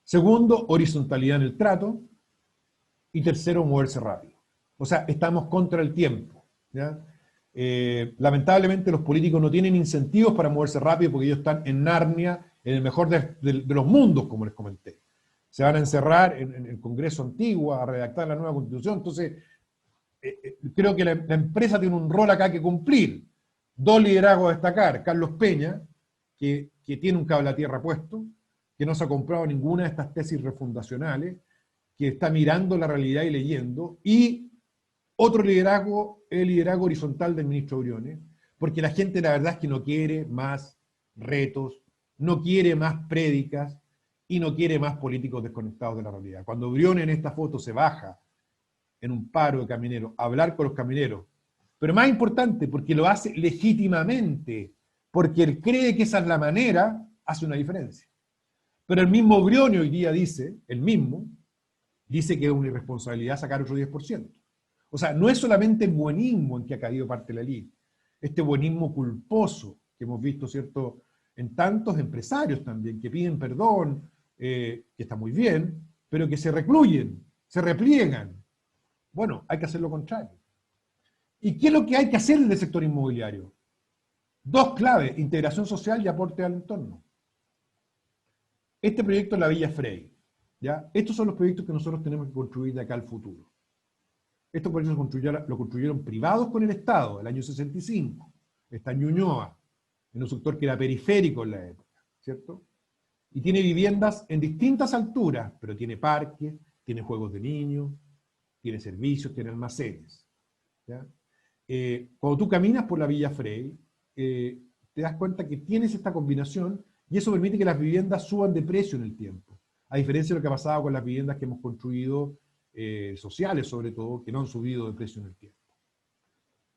Speaker 2: Segundo, horizontalidad en el trato. Y tercero, moverse rápido. O sea, estamos contra el tiempo, ¿ya? Lamentablemente los políticos no tienen incentivos para moverse rápido porque ellos están en Narnia, en el mejor de los mundos, como les comenté. Se van a encerrar en el Congreso antiguo a redactar la nueva Constitución. Entonces, creo que la empresa tiene un rol acá que cumplir. 2 liderazgos a destacar. Carlos Peña, que tiene un cable a tierra puesto, que no se ha comprado ninguna de estas tesis refundacionales, que está mirando la realidad y leyendo, y otro liderazgo, el liderazgo horizontal del ministro Briones, porque la gente la verdad es que no quiere más retos, no quiere más prédicas, y no quiere más políticos desconectados de la realidad. Cuando Briones en esta foto se baja en un paro de camineros, a hablar con los camineros, pero más importante, porque lo hace legítimamente, porque él cree que esa es la manera, hace una diferencia. Pero el mismo Briones hoy día dice que es una irresponsabilidad sacar otro 10%. O sea, no es solamente el buenismo en que ha caído parte de la elite, este buenismo culposo que hemos visto, ¿cierto?, en tantos empresarios también, que piden perdón, que está muy bien, pero que se recluyen, se repliegan. Bueno, hay que hacer lo contrario. ¿Y qué es lo que hay que hacer en el sector inmobiliario? 2 claves: integración social y aporte al entorno. Este proyecto es la Villa Frey, ¿ya? Estos son los proyectos que nosotros tenemos que construir de acá al futuro. Estos proyectos lo construyeron privados con el Estado, el año 65. Está en Ñuñoa, en un sector que era periférico en la época, ¿cierto? Y tiene viviendas en distintas alturas, pero tiene parques, tiene juegos de niños, tiene servicios, tiene almacenes, ¿ya? Cuando tú caminas por la Villa Frey, te das cuenta que tienes esta combinación, y eso permite que las viviendas suban de precio en el tiempo, a diferencia de lo que ha pasado con las viviendas que hemos construido, sociales sobre todo, que no han subido de precio en el tiempo.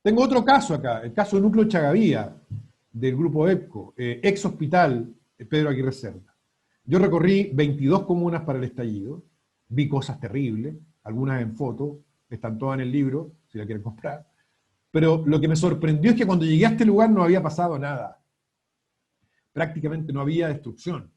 Speaker 2: Tengo otro caso acá, el caso del núcleo Chagavía, del grupo EPCO, ex hospital Pedro Aguirre Cerda. Yo recorrí 22 comunas para el estallido, vi cosas terribles, algunas en foto, están todas en el libro, si la quieren comprar, pero lo que me sorprendió es que cuando llegué a este lugar no había pasado nada. Prácticamente no había destrucción,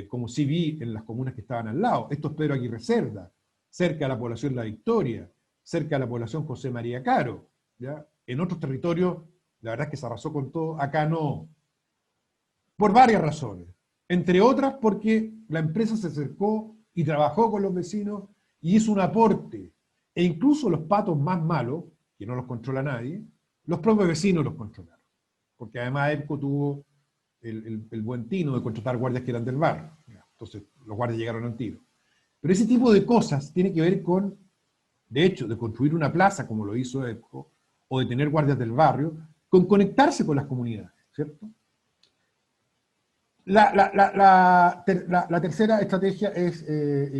Speaker 2: como sí vi en las comunas que estaban al lado. Esto es Pedro Aguirre Cerda, cerca de la población La Victoria, cerca de la población José María Caro, ¿ya? En otros territorios, la verdad es que se arrasó con todo, acá no. Por varias razones. Entre otras porque la empresa se acercó y trabajó con los vecinos y hizo un aporte. E incluso los patos más malos, que no los controla nadie, los propios vecinos los controlaron. Porque además EPCO tuvo el buen tino de contratar guardias que eran del barrio. Entonces los guardias llegaron al tiro. Pero ese tipo de cosas tiene que ver con, de hecho, de construir una plaza como lo hizo EPCO, o de tener guardias del barrio, con conectarse con las comunidades, ¿cierto? La tercera estrategia es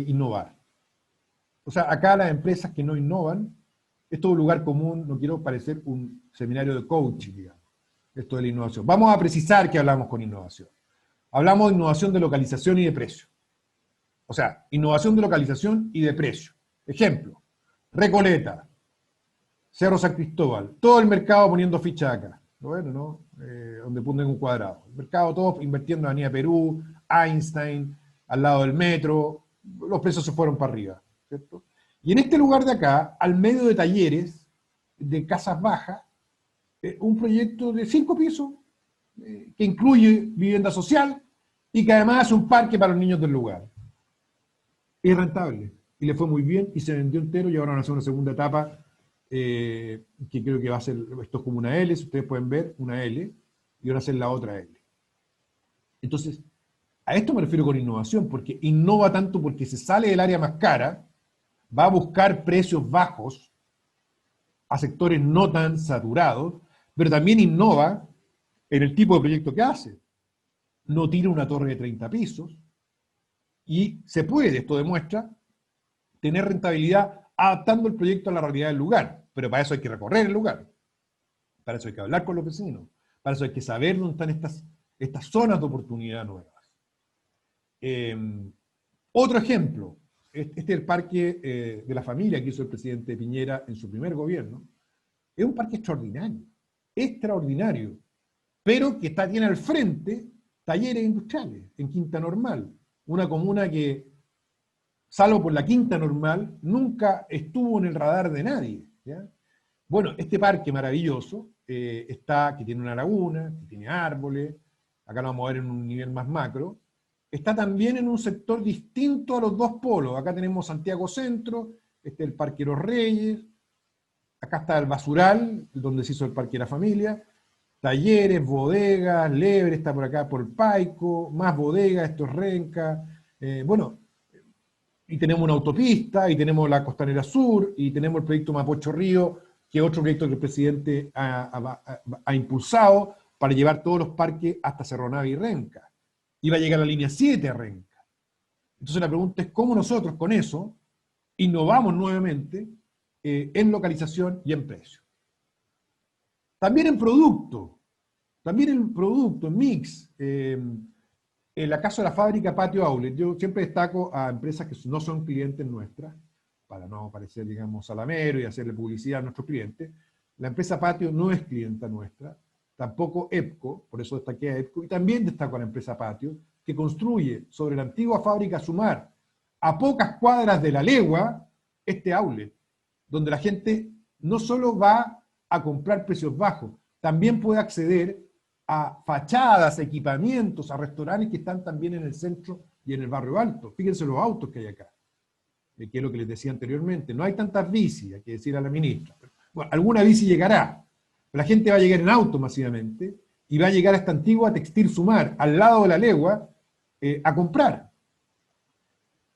Speaker 2: innovar. O sea, acá las empresas que no innovan, es todo un lugar común, no quiero parecer un seminario de coaching, digamos, esto de la innovación. Vamos a precisar que hablamos con innovación. Hablamos de innovación de localización y de precio. O sea, innovación de localización y de precio. Ejemplo, Recoleta, Cerro San Cristóbal, todo el mercado poniendo ficha acá. Bueno, ¿no? Donde ponen un cuadrado. El mercado todo invirtiendo en Avenida Perú, Einstein, al lado del metro, los precios se fueron para arriba, ¿cierto? Y en este lugar de acá, al medio de talleres, de casas bajas, un proyecto de 5 pisos, que incluye vivienda social, y que además hace un parque para los niños del lugar. Es rentable, y le fue muy bien, y se vendió entero, y ahora van a hacer una segunda etapa que creo que va a ser, esto es como una L, si ustedes pueden ver, una L, y ahora hacer la otra L. Entonces, a esto me refiero con innovación, porque innova tanto porque se sale del área más cara, va a buscar precios bajos a sectores no tan saturados, pero también innova en el tipo de proyecto que hace. No tira una torre de 30 pisos, y se puede, esto demuestra, tener rentabilidad adaptando el proyecto a la realidad del lugar. Pero para eso hay que recorrer el lugar, para eso hay que hablar con los vecinos, para eso hay que saber dónde están estas zonas de oportunidad nuevas. Otro ejemplo, este es el parque de la familia que hizo el presidente Piñera en su primer gobierno. Es un parque extraordinario, extraordinario, pero que tiene al frente talleres industriales en Quinta Normal, una comuna que, salvo por la Quinta Normal, nunca estuvo en el radar de nadie, ¿ya? Bueno, este parque maravilloso, que tiene una laguna, que tiene árboles, acá lo vamos a ver en un nivel más macro, está también en un sector distinto a los dos polos. Acá tenemos Santiago Centro, este es el Parque Los Reyes, acá está el Basural, donde se hizo el Parque de la Familia, talleres, bodegas, Lebre está por acá por Paico, más bodegas, esto es Renca, bueno, y tenemos una autopista, y tenemos la Costanera Sur, y tenemos el proyecto Mapocho Río, que es otro proyecto que el presidente ha impulsado para llevar todos los parques hasta Cerro Navia y Renca. Iba a llegar la línea 7 a Renca. Entonces la pregunta es cómo nosotros con eso innovamos nuevamente en localización y en precio. También en producto, en mix. En el caso de la fábrica Patio Outlet, yo siempre destaco a empresas que no son clientes nuestras, para no parecer, digamos, salamero y hacerle publicidad a nuestros clientes. La empresa Patio no es clienta nuestra, tampoco EPCO, por eso destaqué a EPCO, y también destaco a la empresa Patio, que construye sobre la antigua fábrica Sumar, a pocas cuadras de la legua, este outlet, donde la gente no solo va a comprar precios bajos, también puede acceder a fachadas, equipamientos, a restaurantes que están también en el centro y en el barrio alto. Fíjense los autos que hay acá, que es lo que les decía anteriormente. No hay tantas bicis, hay que decir a la ministra. Bueno, alguna bici llegará, pero la gente va a llegar en auto masivamente y va a llegar a esta antigua Textil Sumar, al lado de la legua, a comprar.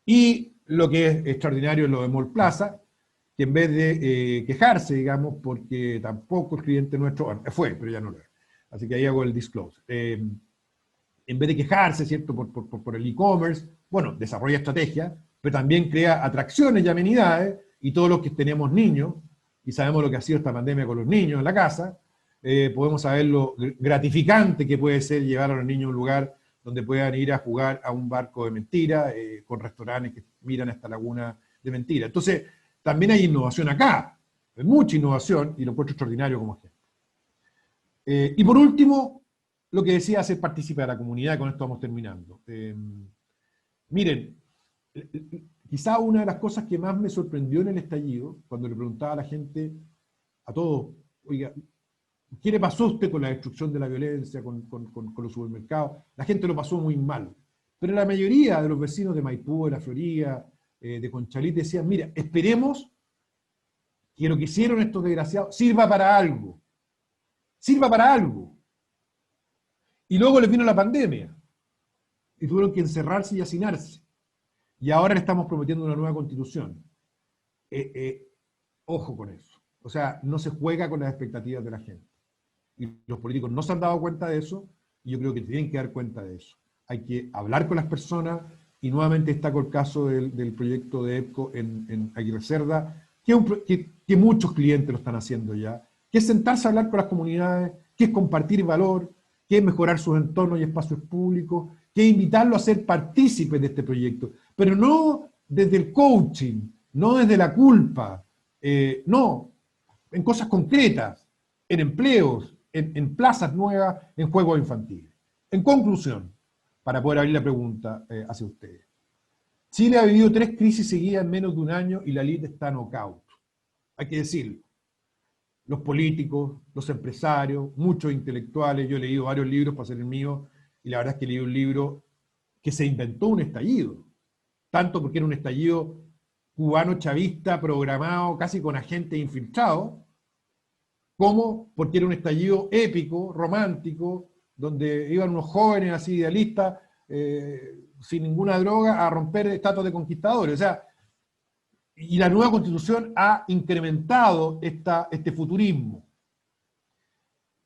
Speaker 2: Y lo que es extraordinario es lo de Mall Plaza, que en vez de quejarse, digamos, porque tampoco el cliente nuestro, bueno, fue, pero ya no lo es. Así que ahí hago el disclose. En vez de quejarse, ¿cierto?, por el e-commerce, bueno, desarrolla estrategias, pero también crea atracciones y amenidades, y todos los que tenemos niños, y sabemos lo que ha sido esta pandemia con los niños en la casa, podemos saber lo gratificante que puede ser llevar a los niños a un lugar donde puedan ir a jugar a un barco de mentira, con restaurantes que miran esta laguna de mentira. Entonces, también hay innovación acá, hay mucha innovación, y lo encuentro extraordinario como ejemplo. Y por último, lo que decía, hacer partícipe a la comunidad, y con esto vamos terminando. Miren, quizá una de las cosas que más me sorprendió en el estallido, cuando le preguntaba a la gente, a todos, oiga, ¿qué le pasó a usted con la destrucción de la violencia, con los supermercados? La gente lo pasó muy mal. Pero la mayoría de los vecinos de Maipú, de La Florida, de Conchalí, decían, mira, esperemos que lo que hicieron estos desgraciados sirva para algo. Sirva para algo. Y luego les vino la pandemia. Y tuvieron que encerrarse y hacinarse. Y ahora le estamos prometiendo una nueva constitución. Ojo con eso. O sea, no se juega con las expectativas de la gente. Y los políticos no se han dado cuenta de eso, y yo creo que tienen que dar cuenta de eso. Hay que hablar con las personas, y nuevamente destaco el caso del proyecto de EPCO en Aguirre Cerda, que muchos clientes lo están haciendo ya, que es sentarse a hablar con las comunidades, que es compartir valor, que es mejorar sus entornos y espacios públicos, que es invitarlo a ser partícipes de este proyecto, pero no desde el coaching, no desde la culpa, no, en cosas concretas, en empleos, en plazas nuevas, en juegos infantiles. En conclusión, para poder abrir la pregunta hacia ustedes. Chile ha vivido 3 crisis seguidas en menos de un año y la elite está knockout. Hay que decirlo. Los políticos, los empresarios, muchos intelectuales. Yo he leído varios libros para hacer el mío, y la verdad es que leí un libro que se inventó un estallido. Tanto porque era un estallido cubano chavista programado casi con agentes infiltrados, como porque era un estallido épico, romántico, donde iban unos jóvenes así idealistas, sin ninguna droga, a romper estatuas de conquistadores. O sea, y la nueva constitución ha incrementado este futurismo.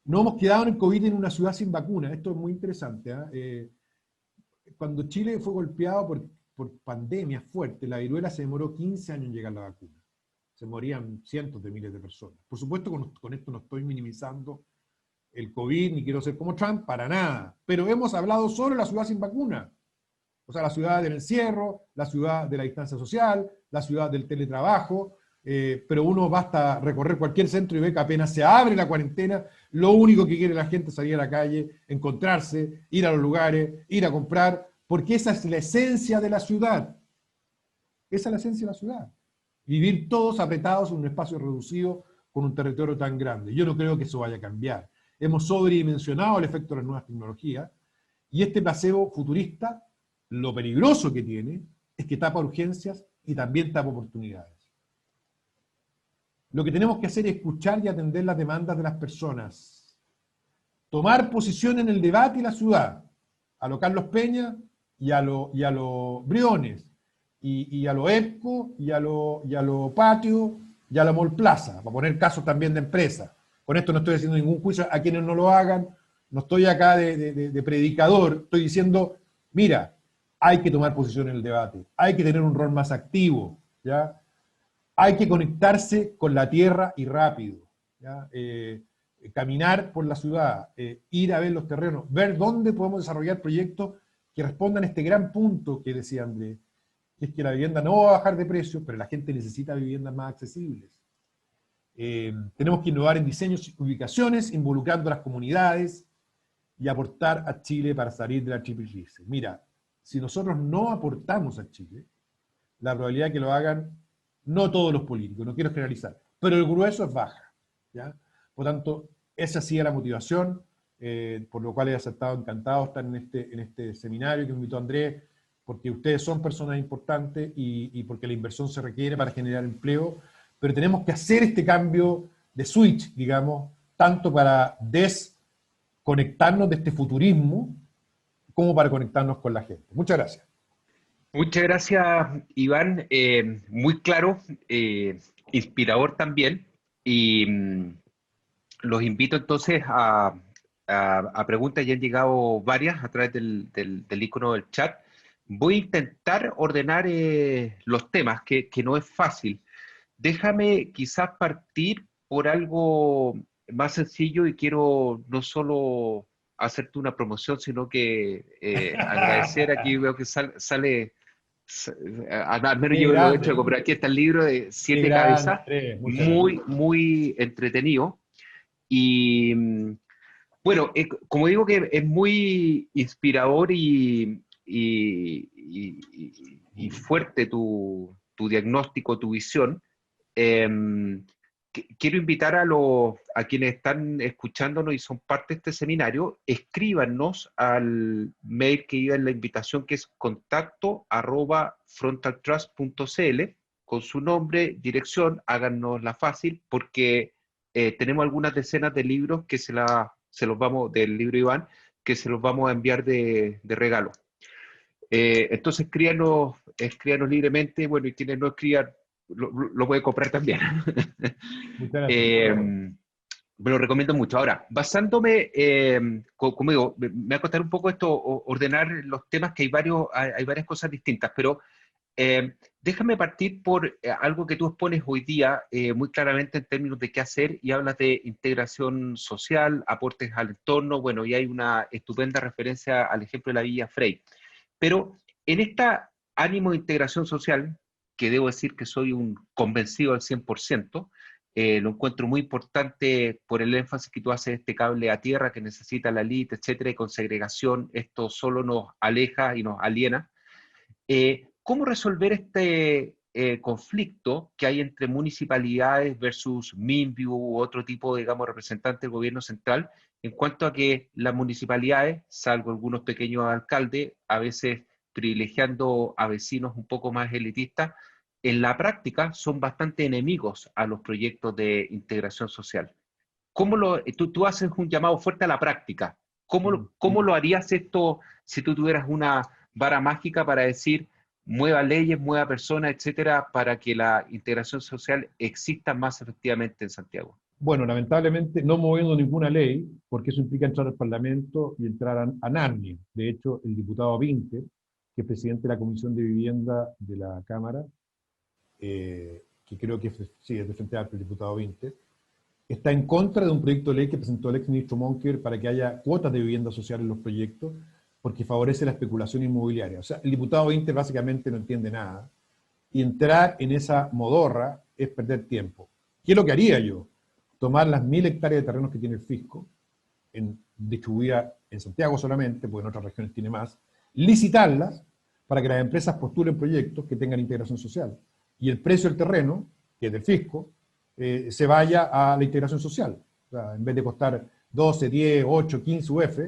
Speaker 2: No hemos quedado en el COVID en una ciudad sin vacuna. Esto es muy interesante. Cuando Chile fue golpeado por pandemias fuertes, la viruela se demoró 15 años en llegar a la vacuna. Se morían cientos de miles de personas. Por supuesto, con esto no estoy minimizando el COVID, ni quiero ser como Trump, para nada. Pero hemos hablado solo de la ciudad sin vacuna. O sea, la ciudad del encierro, la ciudad de la distancia social, la ciudad del teletrabajo, pero uno basta recorrer cualquier centro y ve que apenas se abre la cuarentena, lo único que quiere la gente es salir a la calle, encontrarse, ir a los lugares, ir a comprar, porque esa es la esencia de la ciudad. Esa es la esencia de la ciudad. Vivir todos apretados en un espacio reducido con un territorio tan grande. Yo no creo que eso vaya a cambiar. Hemos sobredimensionado el efecto de las nuevas tecnologías y este paseo futurista, lo peligroso que tiene es que tapa urgencias y también tapa oportunidades. Lo que tenemos que hacer es escuchar y atender las demandas de las personas. Tomar posición en el debate y la ciudad, a lo Carlos Peña y a lo Briones, y a lo EPCO, y a lo Patio, y a la Mall Plaza, para poner casos también de empresas. Con esto no estoy haciendo ningún juicio a quienes no lo hagan, no estoy acá de predicador, estoy diciendo, mira, hay que tomar posición en el debate, hay que tener un rol más activo, ¿ya? Hay que conectarse con la tierra y rápido, ¿ya? Caminar por la ciudad, ir a ver los terrenos, ver dónde podemos desarrollar proyectos que respondan a este gran punto que decía Andrés, que es que la vivienda no va a bajar de precio, pero la gente necesita viviendas más accesibles. Tenemos que innovar en diseños y ubicaciones, involucrando a las comunidades y aportar a Chile para salir de la triple crisis. Mira, si nosotros no aportamos a Chile, la probabilidad de que lo hagan, no todos los políticos, no quiero generalizar, pero el grueso es baja, ¿ya? Por tanto, esa sí es la motivación, por lo cual he aceptado encantado estar en este seminario que me invitó Andrés, porque ustedes son personas importantes y porque la inversión se requiere para generar empleo, pero tenemos que hacer este cambio de switch, digamos, tanto para desconectarnos de este futurismo, como para conectarnos con la gente. Muchas gracias.
Speaker 1: Muchas gracias, Iván. Muy claro, inspirador también. Y los invito entonces a preguntas. Ya han llegado varias a través del icono del chat. Voy a intentar ordenar los temas, que no es fácil. Déjame quizás partir por algo más sencillo y quiero no solo hacerte una promoción, sino que agradecer. Aquí veo que sale, al menos
Speaker 2: Qué
Speaker 1: yo lo he hecho de
Speaker 2: grande,
Speaker 1: comprar. Aquí está el libro de
Speaker 2: qué
Speaker 1: Siete
Speaker 2: grande,
Speaker 1: Cabezas,
Speaker 2: Andrés, muchas gracias.
Speaker 1: muy, muy entretenido. Y bueno, como digo que es muy inspirador y fuerte tu diagnóstico, tu visión. em, Quiero invitar a quienes están escuchándonos y son parte de este seminario, escríbanos al mail que iba en la invitación, que es contacto@frontaltrust.cl, con su nombre, dirección, háganos la fácil, porque tenemos algunas decenas de libros se los vamos, del libro Iván, que se los vamos a enviar de regalo. Entonces escríbanos libremente, bueno, y quienes no escriban, lo pueden comprar también.
Speaker 2: Muchas gracias.
Speaker 1: Eh, Me lo recomiendo mucho. Ahora, basándome, como digo, me va a costar un poco esto, ordenar los temas, que hay varias cosas distintas, pero déjame partir por algo que tú expones hoy día muy claramente en términos de qué hacer, y hablas de integración social, aportes al entorno, bueno, y hay una estupenda referencia al ejemplo de la Villa Frey. Pero en esta ánimo de integración social, que debo decir que soy un convencido al 100%, lo encuentro muy importante por el énfasis que tú haces de este cable a tierra que necesita la elite, etcétera, y con segregación esto solo nos aleja y nos aliena. ¿Cómo resolver este conflicto que hay entre municipalidades versus MINBIU u otro tipo, digamos, representante del gobierno central, en cuanto a que las municipalidades, salvo algunos pequeños alcaldes, a veces privilegiando a vecinos un poco más elitistas, en la práctica son bastante enemigos a los proyectos de integración social. Tú haces un llamado fuerte a la práctica. ¿Cómo lo harías esto si tú tuvieras una vara mágica para decir mueva leyes, mueva personas, etcétera, para que la integración social exista más efectivamente en Santiago?
Speaker 2: Bueno, lamentablemente no moviendo ninguna ley, porque eso implica entrar al Parlamento y entrar a Narnia. De hecho, el diputado Vinter, que es presidente de la Comisión de Vivienda de la Cámara, que creo que sí, es de Frente Amplio, el diputado Vinter, está en contra de un proyecto de ley que presentó el exministro Monker para que haya cuotas de vivienda social en los proyectos, porque favorece la especulación inmobiliaria. O sea, el diputado Vinter básicamente no entiende nada, y entrar en esa modorra es perder tiempo. ¿Qué es lo que haría yo? Tomar las 1000 hectáreas de terrenos que tiene el fisco, distribuida en Santiago solamente, porque en otras regiones tiene más, licitarlas para que las empresas postulen proyectos que tengan integración social. Y el precio del terreno, que es del fisco, se vaya a la integración social. O sea, en vez de costar 12, 10, 8, 15 UF,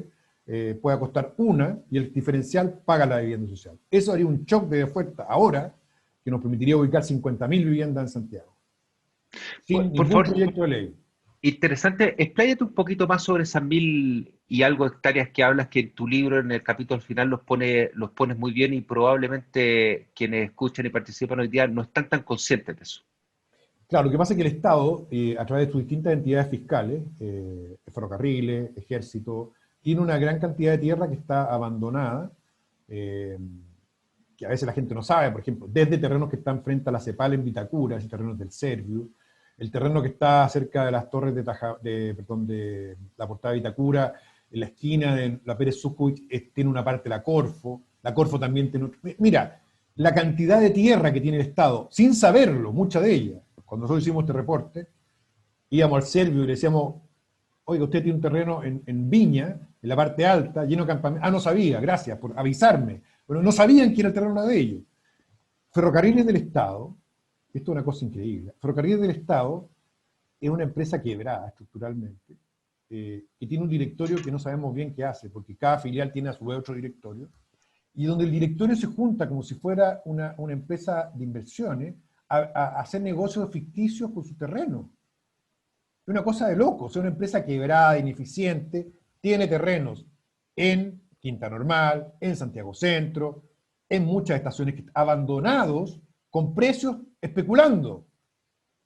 Speaker 2: pueda costar una y el diferencial paga la vivienda social. Eso haría un shock de oferta ahora que nos permitiría ubicar 50.000 viviendas en Santiago, sin
Speaker 1: Por
Speaker 2: ningún
Speaker 1: favor,
Speaker 2: proyecto de ley.
Speaker 1: interesante, expláyate un poquito más sobre esas 1000 y algo hectáreas que hablas, que en tu libro, en el capítulo final, los pones muy bien y probablemente quienes escuchan y participan hoy día no están tan conscientes de eso.
Speaker 2: Claro, lo que pasa es que el Estado, a través de sus distintas entidades fiscales, ferrocarriles, ejército, tiene una gran cantidad de tierra que está abandonada, eh, que a veces la gente no sabe, por ejemplo, desde terrenos que están frente a la CEPAL en Vitacura, y terrenos del Serviu, el terreno que está cerca de las torres de la Portada de Vitacura, en la esquina de la Pérez Sucovich, tiene una parte de la Corfo también tiene otra. Mira, la cantidad de tierra que tiene el Estado, sin saberlo, mucha de ella. Cuando nosotros hicimos este reporte, íbamos al Servio y le decíamos, oiga, usted tiene un terreno en Viña, en la parte alta, lleno de campamentos. Ah, no sabía, gracias por avisarme. Pero no sabían quién era el terreno de ellos. Ferrocarriles del Estado, esto es una cosa increíble, Ferrocarriles del Estado es una empresa quebrada estructuralmente, que tiene un directorio que no sabemos bien qué hace, porque cada filial tiene a su vez otro directorio, y donde el directorio se junta como si fuera una empresa de inversiones a hacer negocios ficticios con su terreno. Es una cosa de locos, es una empresa quebrada, ineficiente, tiene terrenos en Quinta Normal, en Santiago Centro, en muchas estaciones abandonados, con precios especulando.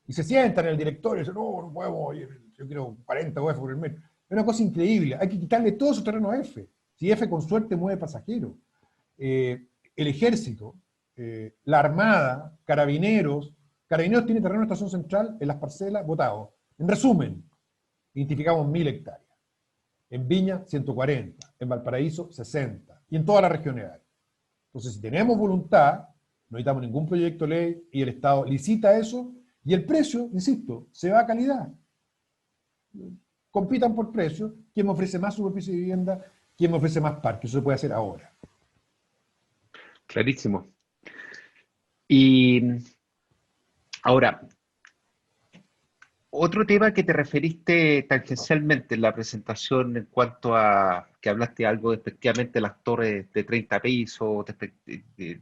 Speaker 2: Y se sientan en el directorio y dicen, no, no podemos ir, yo quiero 40 UF por el metro. Es una cosa increíble, hay que quitarle todo su terreno a F. Si F con suerte mueve pasajeros. El ejército, la armada, carabineros tiene terreno en Estación Central en las parcelas votados. En resumen, identificamos 1000 hectáreas. En Viña, 140. En Valparaíso, 60. Y en todas las regiones hay. Entonces, si tenemos voluntad, no necesitamos ningún proyecto de ley y el Estado licita eso y el precio, insisto, se va a calidad. Compitan por precio, quién me ofrece más superficie de vivienda, quién me ofrece más parque. Eso se puede hacer ahora.
Speaker 1: Clarísimo. Y ahora, otro tema que te referiste tangencialmente en la presentación en cuanto a que hablaste algo efectivamente de las torres de 30 pisos,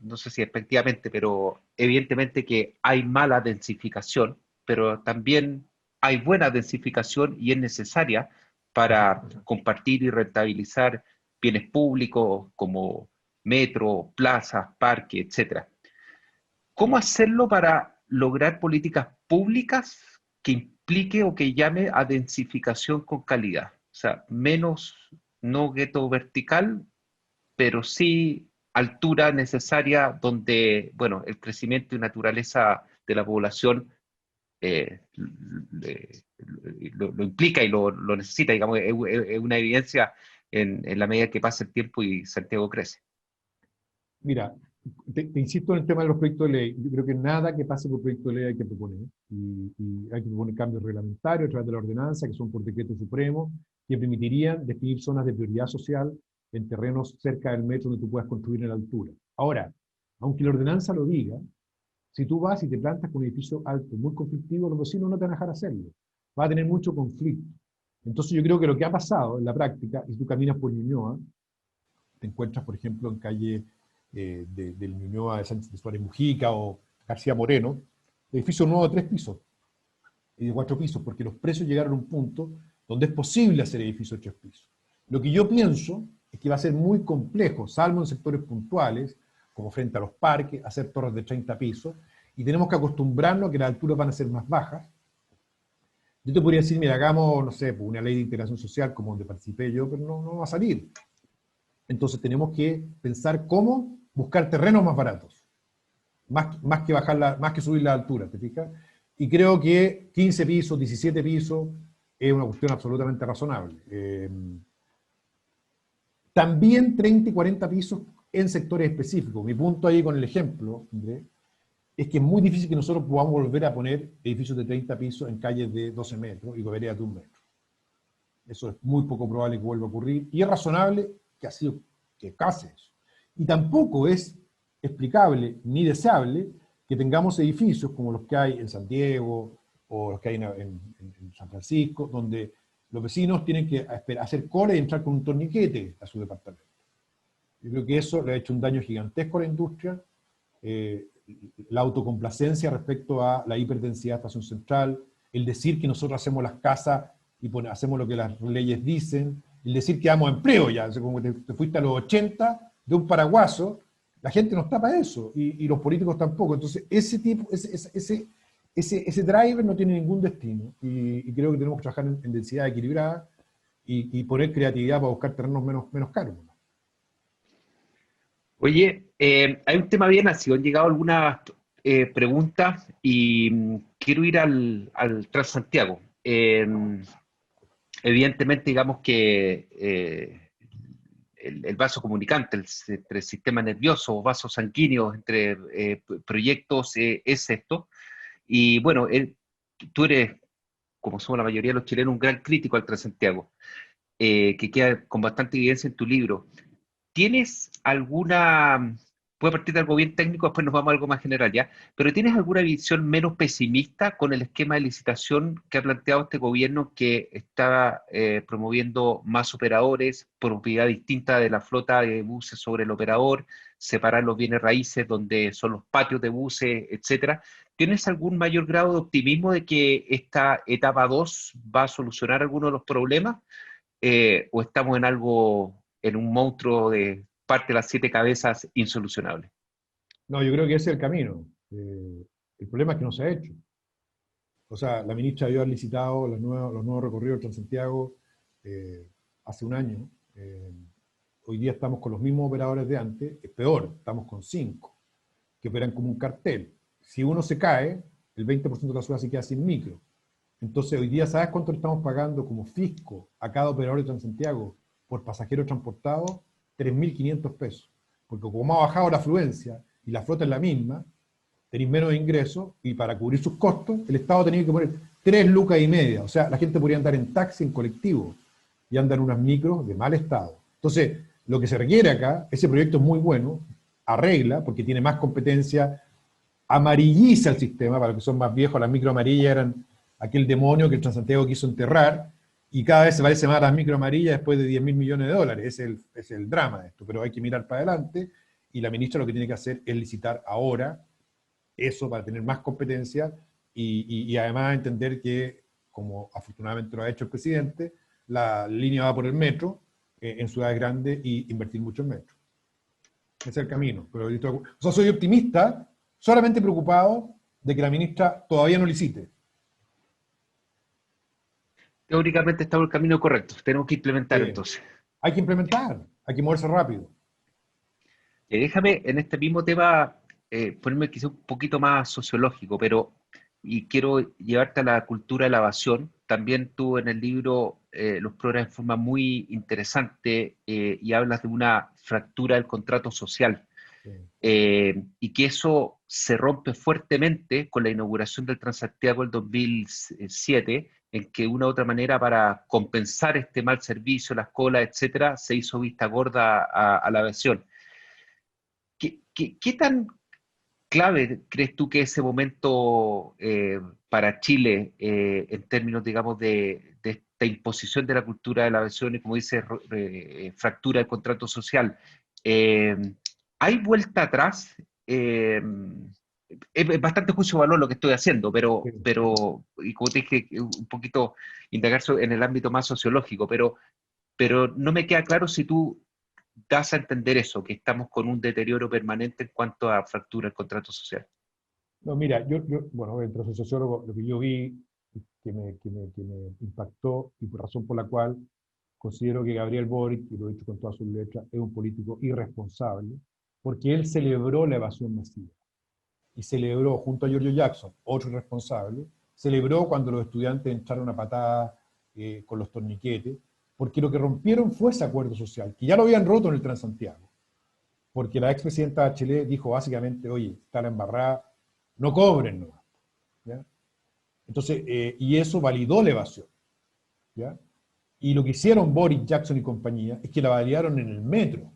Speaker 1: no sé si efectivamente, pero evidentemente que hay mala densificación, pero también hay buena densificación y es necesaria para compartir y rentabilizar bienes públicos como metro, plazas, parques, etcétera. ¿Cómo hacerlo para lograr políticas públicas que implique o que llame a densificación con calidad? O sea, menos, no gueto vertical, pero sí altura necesaria donde, bueno, el crecimiento y naturaleza de la población lo implica y lo necesita, digamos, es una evidencia en la medida que pasa el tiempo y Santiago crece.
Speaker 2: Mira, te insisto en el tema de los proyectos de ley. Yo creo que nada que pase por proyecto de ley hay que proponer. Y hay que proponer cambios reglamentarios a través de la ordenanza, que son por decreto supremo, que permitirían definir zonas de prioridad social en terrenos cerca del metro donde tú puedas construir en la altura. Ahora, aunque la ordenanza lo diga, si tú vas y te plantas con un edificio alto, muy conflictivo, los vecinos no te van a dejar hacerlo. Va a tener mucho conflicto. Entonces yo creo que lo que ha pasado en la práctica, y si tú caminas por Ñuñoa, te encuentras, por ejemplo, en calle del Ñuñoa de Sánchez de Suárez Mujica o García Moreno, edificios nuevos de 3 pisos y de 4 pisos, porque los precios llegaron a un punto donde es posible hacer edificios de 3 pisos. Lo que yo pienso es que va a ser muy complejo, salvo en sectores puntuales, como frente a los parques, hacer torres de 30 pisos, y tenemos que acostumbrarnos a que las alturas van a ser más bajas. Yo te podría decir, mira, hagamos, no sé, una ley de integración social como donde participé yo, pero no va a salir. Entonces tenemos que pensar cómo buscar terrenos más baratos, más que más que subir la altura, ¿te fijas? Y creo que 15 pisos, 17 pisos es una cuestión absolutamente razonable. También 30 y 40 pisos en sectores específicos. Mi punto ahí con el ejemplo, André, es que es muy difícil que nosotros podamos volver a poner edificios de 30 pisos en calles de 12 metros y veredas de 1 metro. Eso es muy poco probable que vuelva a ocurrir, y es razonable que case eso. Y tampoco es explicable ni deseable que tengamos edificios como los que hay en San Diego o los que hay en San Francisco, donde los vecinos tienen que hacer cola y entrar con un torniquete a su departamento. Yo creo que eso le ha hecho un daño gigantesco a la industria, la autocomplacencia respecto a la hiperdensidad de estación central, el decir que nosotros hacemos las casas y hacemos lo que las leyes dicen, el decir que damos empleo ya, o sea, como te fuiste a los 80 de un paraguaso, la gente no está para eso, y los políticos tampoco. Entonces, ese driver no tiene ningún destino, y creo que tenemos que trabajar en densidad equilibrada y poner creatividad para buscar terrenos menos caros.
Speaker 1: Oye, hay un tema bien así, han llegado algunas preguntas y quiero ir al Transantiago. Evidentemente, digamos que el vaso comunicante entre el sistema nervioso, vasos sanguíneos entre proyectos es esto. Y bueno, tú eres, como somos la mayoría de los chilenos, un gran crítico al Transantiago, que queda con bastante evidencia en tu libro. ¿Tienes alguna, puede partir de algo bien técnico, después nos vamos a algo más general ya, pero tienes alguna visión menos pesimista con el esquema de licitación que ha planteado este gobierno, que está promoviendo más operadores, propiedad distinta de la flota de buses sobre el operador, separar los bienes raíces donde son los patios de buses, etcétera? ¿Tienes algún mayor grado de optimismo de que esta etapa 2 va a solucionar algunos de los problemas? ¿O estamos en algo, en un monstruo de parte de las 7 cabezas insolucionable?
Speaker 2: No, yo creo que ese es el camino. El problema es que no se ha hecho. O sea, la ministra debió haber licitado los nuevos recorridos de Transantiago hace un año. Hoy día estamos con los mismos operadores de antes. Es peor, estamos con 5, que operan como un cartel. Si uno se cae, el 20% de la ciudad se queda sin micro. Entonces, hoy día, ¿sabes cuánto le estamos pagando como fisco a cada operador de Transantiago por pasajero transportado? 3.500 pesos. Porque como ha bajado la afluencia y la flota es la misma, tenéis menos ingresos, y para cubrir sus costos, el Estado tenía que poner 3,5 lucas. O sea, la gente podría andar en taxi, en colectivo, y andar en unas micros de mal estado. Entonces, lo que se requiere acá, ese proyecto es muy bueno, arregla, porque tiene más competencia, amarilliza el sistema. Para los que son más viejos, las micro amarillas eran aquel demonio que el Transantiago quiso enterrar, y cada vez se parece más a las micro amarillas después de 10.000 millones de dólares. Es el drama de esto, pero hay que mirar para adelante, y la ministra lo que tiene que hacer es licitar ahora eso para tener más competencia, y además entender que, como afortunadamente lo ha hecho el presidente, la línea va por el metro en ciudades grandes, y invertir mucho en metro. Ese es el camino. Pero o sea, soy optimista, solamente preocupado de que la ministra todavía no licite.
Speaker 1: Teóricamente estamos en el camino correcto, tenemos que implementar entonces.
Speaker 2: Hay que implementar, hay que moverse rápido.
Speaker 1: Déjame en este mismo tema ponerme quizá un poquito más sociológico, pero y quiero llevarte a la cultura de la evasión. También tú en el libro los pruebas de forma muy interesante, y hablas de una fractura del contrato social,
Speaker 2: Sí.
Speaker 1: Y que eso se rompe fuertemente con la inauguración del Transantiago el 2007, en que de una u otra manera, para compensar este mal servicio, las colas, etcétera, se hizo vista gorda a la aviación. ¿Qué tan clave crees tú que ese momento para Chile, en términos, digamos, de esta imposición de la cultura de la aviación y, como dice, fractura del contrato social? ¿Hay vuelta atrás? es bastante juicio de valor lo que estoy haciendo,
Speaker 2: Sí.
Speaker 1: y como te dije, un poquito indagar en el ámbito más sociológico, pero no me queda claro si tú das a entender eso, que estamos con un deterioro permanente en cuanto a fractura del contrato social.
Speaker 2: No, mira, bueno, entre los sociólogos, lo que yo vi que me impactó y por razón por la cual considero que Gabriel Boric, y lo he dicho con todas sus letras, es un político irresponsable, porque él celebró la evasión masiva. Y celebró, junto a Giorgio Jackson, otro irresponsable, celebró cuando los estudiantes echaron una patada con los torniquetes, porque lo que rompieron fue ese acuerdo social, que ya lo habían roto en el Transantiago, porque la expresidenta Bachelet dijo básicamente, oye, está la embarrada, no cobren nomás, ¿ya? Entonces, y eso validó la evasión, ¿ya? Y lo que hicieron Boris Jackson y compañía es que la validaron en el metro.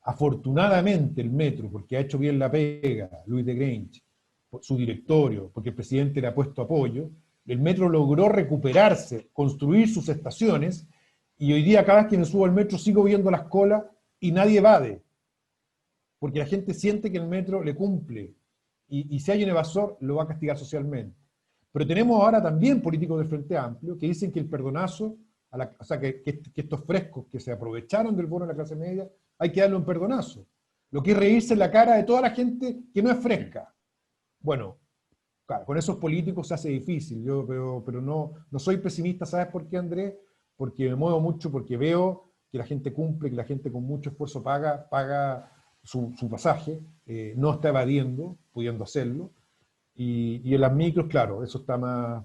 Speaker 2: Afortunadamente el metro, porque ha hecho bien la pega, Luis de Grange, su directorio, porque el presidente le ha puesto apoyo, el metro logró recuperarse, construir sus estaciones, y hoy día cada vez que me subo al metro sigo viendo las colas y nadie evade, porque la gente siente que el metro le cumple, y si hay un evasor lo va a castigar socialmente. Pero tenemos ahora también políticos del Frente Amplio que dicen que el perdonazo, o sea, que estos frescos que se aprovecharon del bono de la clase media, hay que darle un perdonazo. Lo que es reírse en la cara de toda la gente que no es fresca. Bueno, claro, con esos políticos se hace difícil, pero no soy pesimista, ¿sabes por qué, Andrés? Porque me muevo mucho, porque veo que la gente cumple, que la gente con mucho esfuerzo paga su pasaje, no está evadiendo, pudiendo hacerlo, y en las micros, claro, eso está más,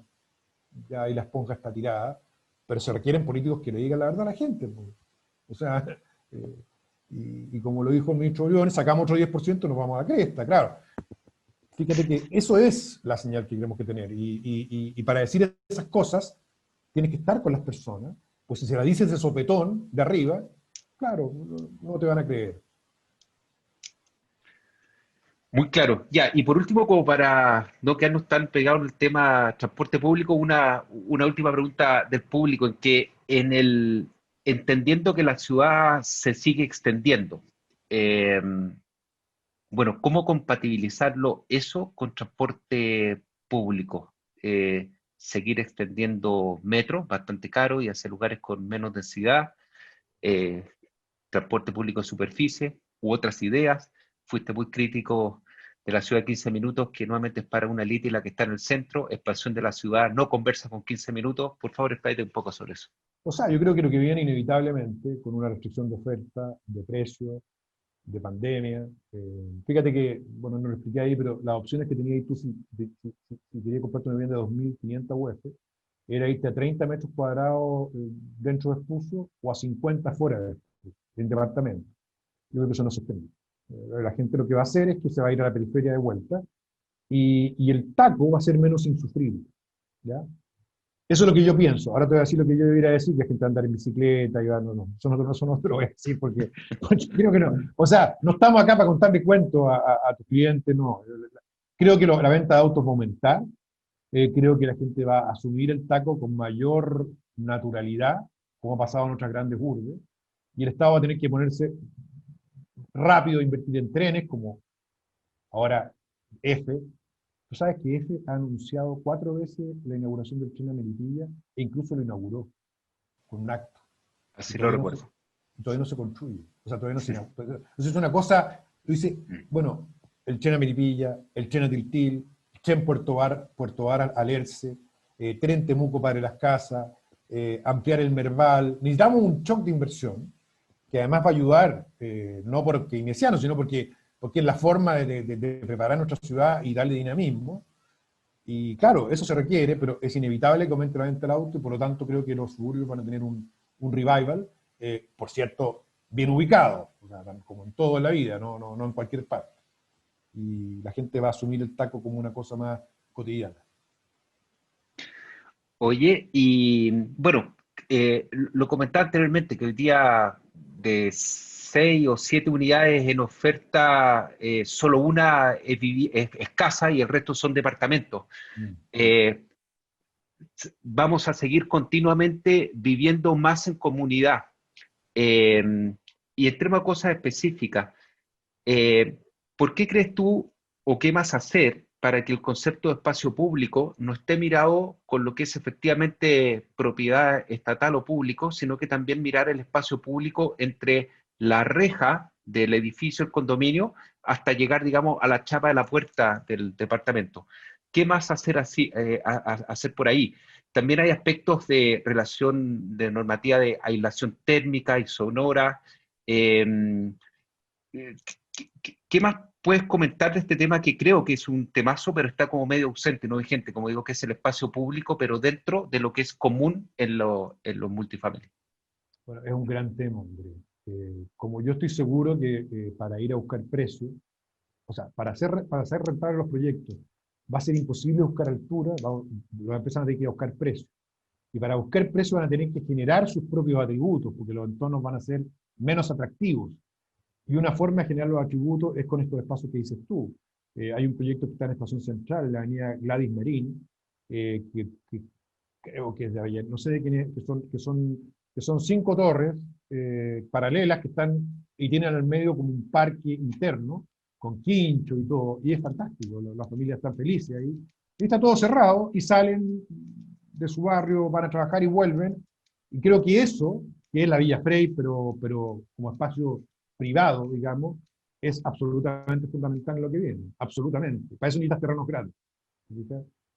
Speaker 2: ya ahí la esponja está tirada, pero se requieren políticos que le digan la verdad a la gente, pues. O sea, eh, y como lo dijo el ministro Briones, sacamos otro 10%, nos vamos a la cresta, claro. Fíjate que eso es la señal que tenemos que tener. Y para decir esas cosas, tienes que estar con las personas, pues si se la dices de sopetón, de arriba, claro, no te van a creer.
Speaker 1: Muy claro. Ya, y por último, como para no quedarnos tan pegados en el tema transporte público, una última pregunta del público, en que entendiendo que la ciudad se sigue extendiendo, eh, bueno, ¿cómo compatibilizarlo eso con transporte público? Seguir extendiendo metro, bastante caro, y hacia lugares con menos densidad, eh, transporte público en superficie, u otras ideas. Fuiste muy crítico de la ciudad de 15 minutos, que nuevamente es para una élite y la que está en el centro. Expansión de la ciudad, no conversa con 15 minutos. Por favor, expláyate un poco sobre eso.
Speaker 2: O sea, yo creo que lo que viene inevitablemente, con una restricción de oferta, de precio, de pandemia. Fíjate que, bueno, no lo expliqué ahí, pero las opciones que tenías tú si querías comprarte una vivienda de 2.500 UF, era irte a 30 metros cuadrados dentro de Espucio o a 50 fuera de Espucio, en departamento. Yo creo que eso no se sostenible. La gente lo que va a hacer es que se va a ir a la periferia de vuelta y el taco va a ser menos insufrible, ¿ya? Eso es lo que yo pienso. Ahora te voy a decir lo que yo debería decir, que es gente andar en bicicleta y va, no, eso no te lo voy a decir porque creo que no. O sea, no estamos acá para contarle cuentos a tu cliente, no. Creo que la venta de autos va a aumentar. Creo que la gente va a asumir el taco con mayor naturalidad, como ha pasado en otras grandes urbes. Y el Estado va a tener que ponerse rápido a invertir en trenes, como ahora F. Tú sabes que F ha anunciado 4 veces la inauguración del tren a Melipilla e incluso lo inauguró con un acto. Y
Speaker 1: Así lo
Speaker 2: todavía
Speaker 1: recuerdo.
Speaker 2: todavía no se construye. O sea, todavía no se inaugura. Entonces es una cosa, tú dices, bueno, el tren a Melipilla, el tren a Tiltil, el tren Puerto Bar al Erce, tren Temuco para Las Casas, ampliar el Merval. Necesitamos un shock de inversión que además va a ayudar, no porque keynesiano, sino porque es la forma de preparar nuestra ciudad y darle dinamismo. Y claro, eso se requiere, pero es inevitable que aumente la venta del auto y por lo tanto creo que los suburbios van a tener un revival, por cierto, bien ubicado, o sea, como en todo en la vida, no en cualquier parte. Y la gente va a asumir el taco como una cosa más cotidiana.
Speaker 1: Oye, y bueno, lo comentaba anteriormente, que hoy día de 6 o 7 unidades en oferta, solo una es casa y el resto son departamentos.
Speaker 2: Mm.
Speaker 1: Eh, Vamos a seguir continuamente viviendo más en comunidad. Eh, y en términos de cosas específicas, eh, ¿por qué crees tú o qué más hacer para que el concepto de espacio público no esté mirado con lo que es efectivamente propiedad estatal o público, sino que también mirar el espacio público entre la reja del edificio, el condominio, hasta llegar, digamos, a la chapa de la puerta del departamento. ¿Qué más hacer así, hacer por ahí? También hay aspectos de relación de normativa de aislación térmica y sonora. Eh, ¿Qué más puedes comentar de este tema que creo que es un temazo, pero está como medio ausente, no vigente, como digo, que es el espacio público, pero dentro de lo que es común en los multifamilies?
Speaker 2: Bueno, es un gran tema, Andrés. Como yo estoy seguro que para ir a buscar precios, o sea, para hacer rentables los proyectos, va a ser imposible buscar altura, las empresas van a tener que buscar precios. Y para buscar precios van a tener que generar sus propios atributos, porque los entornos van a ser menos atractivos. Y una forma de generar los atributos es con estos espacios que dices tú. Hay un proyecto que está en Estación Central, en la avenida Gladys Marín, que creo que es de Avellaneda, no sé de quién es, que son 5 torres paralelas que están y tienen al medio como un parque interno, con quincho y todo, y es fantástico, las familias están felices ahí. Y está todo cerrado y salen de su barrio, van a trabajar y vuelven. Y creo que eso, que es la Villa Frey, pero como espacio privado, digamos, es absolutamente fundamental en lo que viene, absolutamente. Para eso necesitas terrenos grandes.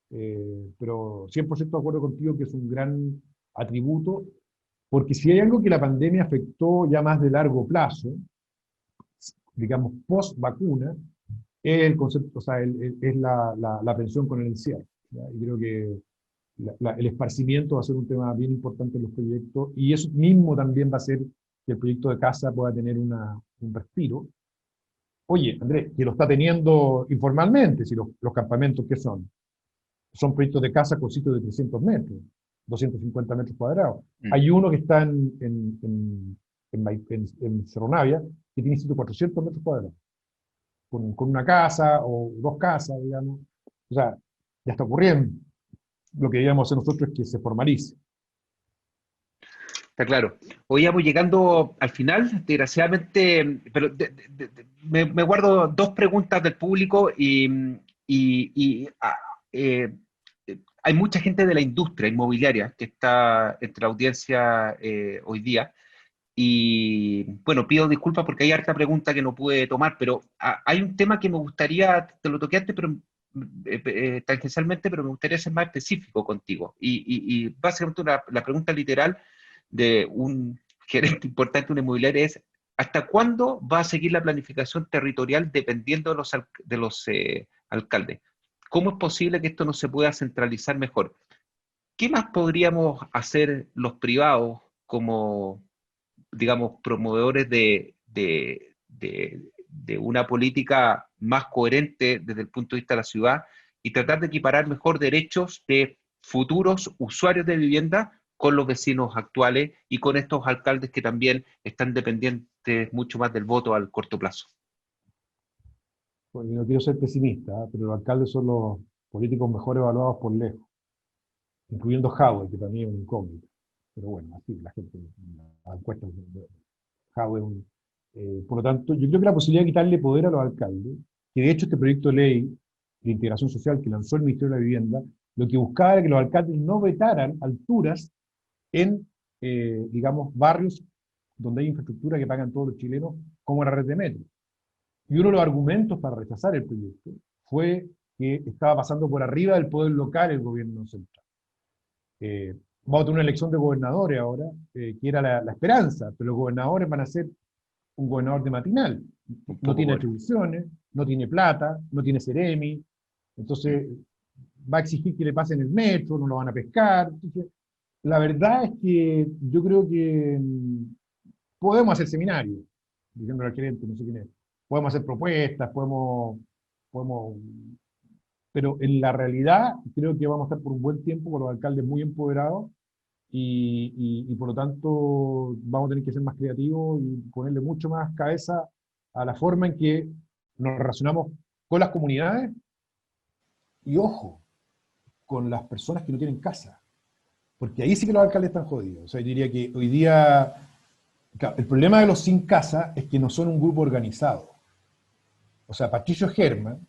Speaker 2: Pero 100% de acuerdo contigo que es un gran atributo, porque si hay algo que la pandemia afectó ya más de largo plazo, digamos post vacuna, es el concepto, o sea, es la pensión con el encierro. ¿Ya? Y creo que el esparcimiento va a ser un tema bien importante en los proyectos, y eso mismo también va a hacer que el proyecto de casa pueda tener un respiro. Oye, Andrés, que lo está teniendo informalmente, si los campamentos, ¿qué son? Son proyectos de casa con sitios de 300 metros, 250 metros cuadrados. Hay uno que está en Cerro Navia, que tiene sitio de 400 metros cuadrados, con una casa o 2 casas, digamos. O sea, ya está ocurriendo. Lo que debíamos hacer nosotros es que se formalice.
Speaker 1: Está claro. Hoy ya voy llegando al final, desgraciadamente, pero me guardo 2 preguntas del público eh, hay mucha gente de la industria inmobiliaria que está entre la audiencia hoy día. Y bueno, pido disculpas porque hay harta pregunta que no pude tomar, pero hay un tema que me gustaría, te lo toqué antes, pero tangencialmente, pero me gustaría ser más específico contigo. Y básicamente la pregunta literal de un gerente importante de una inmobiliaria es: ¿hasta cuándo va a seguir la planificación territorial dependiendo de los alcaldes? ¿Cómo es posible que esto no se pueda centralizar mejor? ¿Qué más podríamos hacer los privados como, digamos, promovedores de una política más coherente desde el punto de vista de la ciudad y tratar de equiparar mejor derechos de futuros usuarios de vivienda con los vecinos actuales y con estos alcaldes que también están dependientes mucho más del voto al corto plazo?
Speaker 2: Bueno, no quiero ser pesimista, pero los alcaldes son los políticos mejor evaluados por lejos, incluyendo Howard, que también es un incógnito. Pero bueno, así la gente, las encuestas de Howard. Por lo tanto, yo creo que la posibilidad de quitarle poder a los alcaldes, que de hecho este proyecto de ley de integración social que lanzó el Ministerio de la Vivienda, lo que buscaba era que los alcaldes no vetaran alturas en, digamos, barrios donde hay infraestructura que pagan todos los chilenos, como la red de metro. Y uno de los argumentos para rechazar el proyecto fue que estaba pasando por arriba del poder local el gobierno central. Vamos a tener una elección de gobernadores ahora, que era la esperanza, pero los gobernadores van a ser un gobernador de matinal. No tiene atribuciones, no tiene plata, no tiene Ceremi, entonces va a exigir que le pasen el metro, no lo van a pescar. Entonces, la verdad es que yo creo que podemos hacer seminarios, diciéndole al gerente, no sé quién es, podemos hacer propuestas, podemos, pero en la realidad creo que vamos a estar por un buen tiempo con los alcaldes muy empoderados y por lo tanto vamos a tener que ser más creativos y ponerle mucho más cabeza a la forma en que nos relacionamos con las comunidades y, ojo, con las personas que no tienen casa. Porque ahí sí que los alcaldes están jodidos. O sea, yo diría que hoy día, claro, el problema de los sin casa es que no son un grupo organizado. O sea, Patricio Herman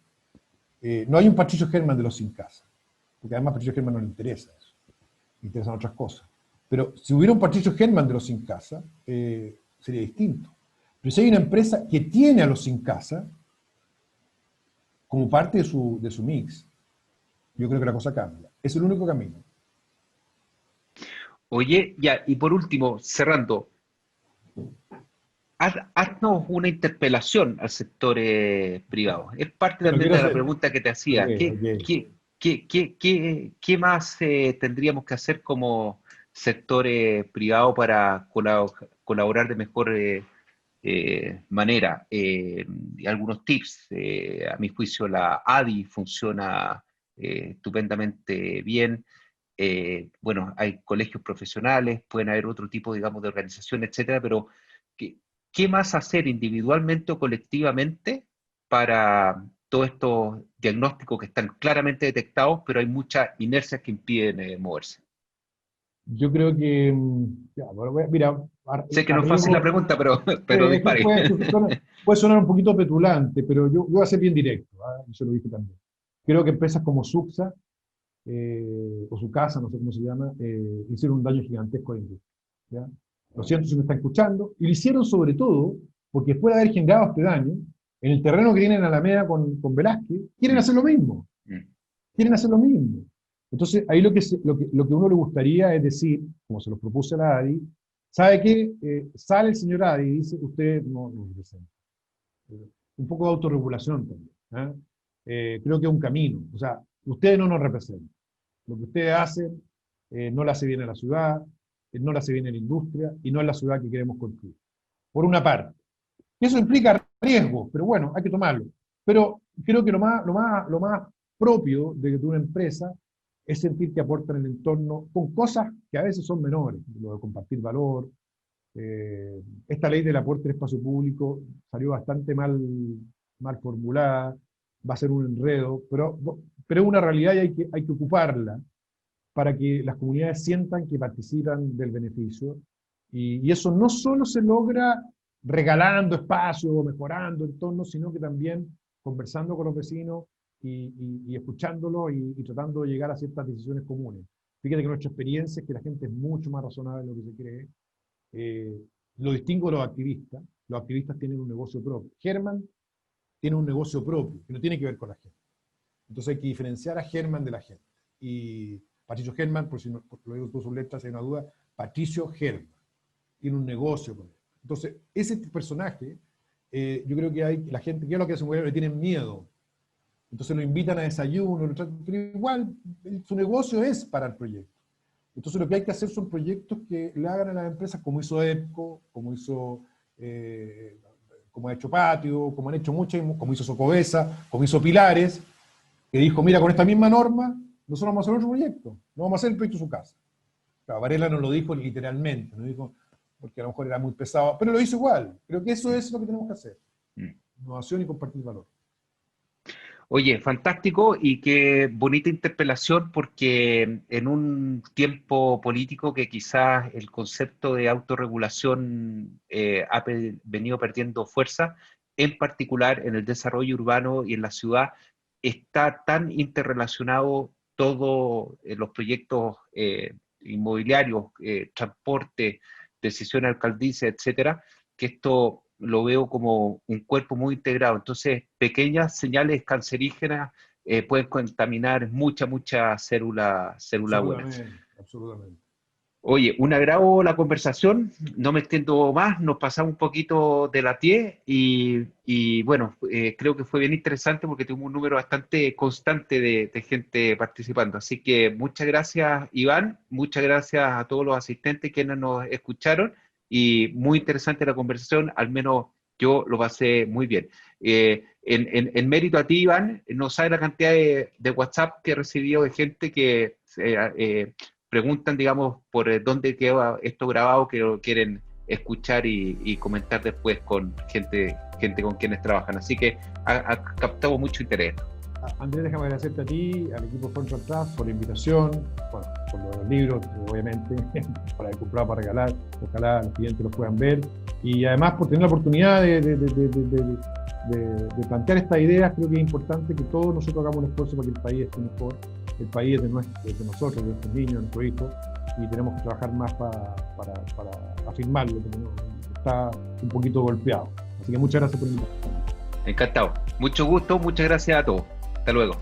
Speaker 2: No hay un Patricio Herman de los sin casa, porque además a Patricio Herman no le interesa eso, le interesan otras cosas. Pero si hubiera un Patricio Herman de los sin casa, sería distinto. Pero si hay una empresa que tiene a los sin casa como parte de su mix, yo creo que la cosa cambia. Es el único camino.
Speaker 1: Oye, ya, y por último, cerrando, haznos una interpelación al sector privado. Es parte
Speaker 2: Pero
Speaker 1: también
Speaker 2: quiero
Speaker 1: de la
Speaker 2: hacer...
Speaker 1: pregunta que te
Speaker 2: Ok,
Speaker 1: hacía.
Speaker 2: ok.
Speaker 1: ¿Qué más tendríamos que hacer como sector privado para colaborar de mejor manera? Y algunos tips. A mi juicio, la ADI funciona estupendamente bien. Bueno, hay colegios profesionales, pueden haber otro tipo, digamos, de organización, etcétera, pero ¿qué, qué más hacer individualmente o colectivamente para todos estos diagnósticos que están claramente detectados, pero hay muchas inercias que impiden moverse?
Speaker 2: Yo creo que, ya, bueno, mira,
Speaker 1: Sé que no es fácil la
Speaker 2: arriesgo,
Speaker 1: pregunta, pero
Speaker 2: es que
Speaker 1: dispare.
Speaker 2: puede sonar un poquito petulante, pero yo voy a ser bien directo, ¿ah? Yo se lo dije también. Creo que empresas como Suxa, o su casa, no sé cómo se llama, hicieron un daño gigantesco a la industria. ¿Ya? Lo siento si me están escuchando, y lo hicieron sobre todo porque después de haber generado este daño, en el terreno que tienen en Alameda con Velázquez, quieren
Speaker 1: Mm,
Speaker 2: hacer lo mismo,
Speaker 1: mm.
Speaker 2: quieren hacer lo mismo. Entonces, ahí lo que uno le gustaría es decir, como se lo propuse a la ADI, ¿sabe qué? Sale el señor ADI y dice, usted no representa. Un poco de autorregulación también. ¿Eh? Creo que es un camino. O sea, ustedes no nos representan. Lo que ustedes hacen no le hace bien a la ciudad, no le hace bien a la industria y no es la ciudad que queremos construir. Por una parte. Eso implica riesgos, pero bueno, hay que tomarlo. Pero creo que lo más propio de una empresa es sentir que aporta en el entorno con cosas que a veces son menores, lo de compartir valor. Esta ley del aporte en espacio público salió bastante mal formulada, va a ser un enredo, pero es una realidad y hay que ocuparla para que las comunidades sientan que participan del beneficio. Y eso no solo se logra regalando espacio o mejorando entornos, sino que también conversando con los vecinos y escuchándolos y tratando de llegar a ciertas decisiones comunes. Fíjate que nuestra experiencia es que la gente es mucho más razonable de lo que se cree. Eh, lo distingo de los activistas. Los activistas tienen un negocio propio. Germán tiene un negocio propio, que no tiene que ver con la gente. Entonces hay que diferenciar a Germán de la gente. Y Patricio Germán, por si no, lo digo por sus letras, hay una duda, Patricio Germán tiene un negocio con él. Entonces, ese personaje, yo creo que hay la gente, ¿qué es lo que hace? Le tienen miedo. Entonces lo invitan a desayuno, pero igual su negocio es para el proyecto. Entonces lo que hay que hacer son proyectos que le hagan a las empresas como hizo EPCO, como ha hecho Patio, como han hecho muchas, como hizo Socobesa, como hizo Pilares, que dijo, mira, con esta misma norma, nosotros vamos a hacer otro proyecto, no vamos a hacer el proyecto de su casa. Claro, Varela no lo dijo literalmente, no dijo, porque a lo mejor era muy pesado, pero lo hizo igual. Creo que eso es lo que tenemos que hacer. Innovación y compartir valor.
Speaker 1: Oye, fantástico y qué bonita interpelación porque en un tiempo político que quizás el concepto de autorregulación venido perdiendo fuerza, en particular en el desarrollo urbano y en la ciudad, está tan interrelacionado todos los proyectos inmobiliarios, transporte, decisiones alcaldicias, etcétera, que esto lo veo como un cuerpo muy integrado. Entonces, pequeñas señales cancerígenas pueden contaminar mucha célula buena.
Speaker 2: Absolutamente, absolutamente.
Speaker 1: Oye, un agrado la conversación, no me extiendo más, nos pasamos un poquito de la 10 y bueno, creo que fue bien interesante porque tuvimos un número bastante constante de gente participando. Así que muchas gracias, Iván, muchas gracias a todos los asistentes que nos escucharon y muy interesante la conversación, al menos yo lo pasé muy bien. En mérito a ti, Iván, no sabes la cantidad de WhatsApp que he recibido de gente que preguntan, digamos, por dónde queda esto grabado, que lo quieren escuchar y comentar después con gente con quienes trabajan. Así que ha captado mucho interés.
Speaker 2: Andrés, déjame agradecerte a ti, al equipo Control Trust por la invitación, bueno, por los libros, obviamente, para haber comprado para regalar, ojalá los clientes los puedan ver, y además por tener la oportunidad de plantear estas ideas. Creo que es importante que todos nosotros hagamos un esfuerzo para que el país esté mejor. El país es de nosotros, de nuestros niños, de nuestros hijos, y tenemos que trabajar más para afirmarlo, porque está un poquito golpeado. Así que muchas gracias por la invitación.
Speaker 1: Encantado. Mucho gusto, muchas gracias a todos. Hasta luego.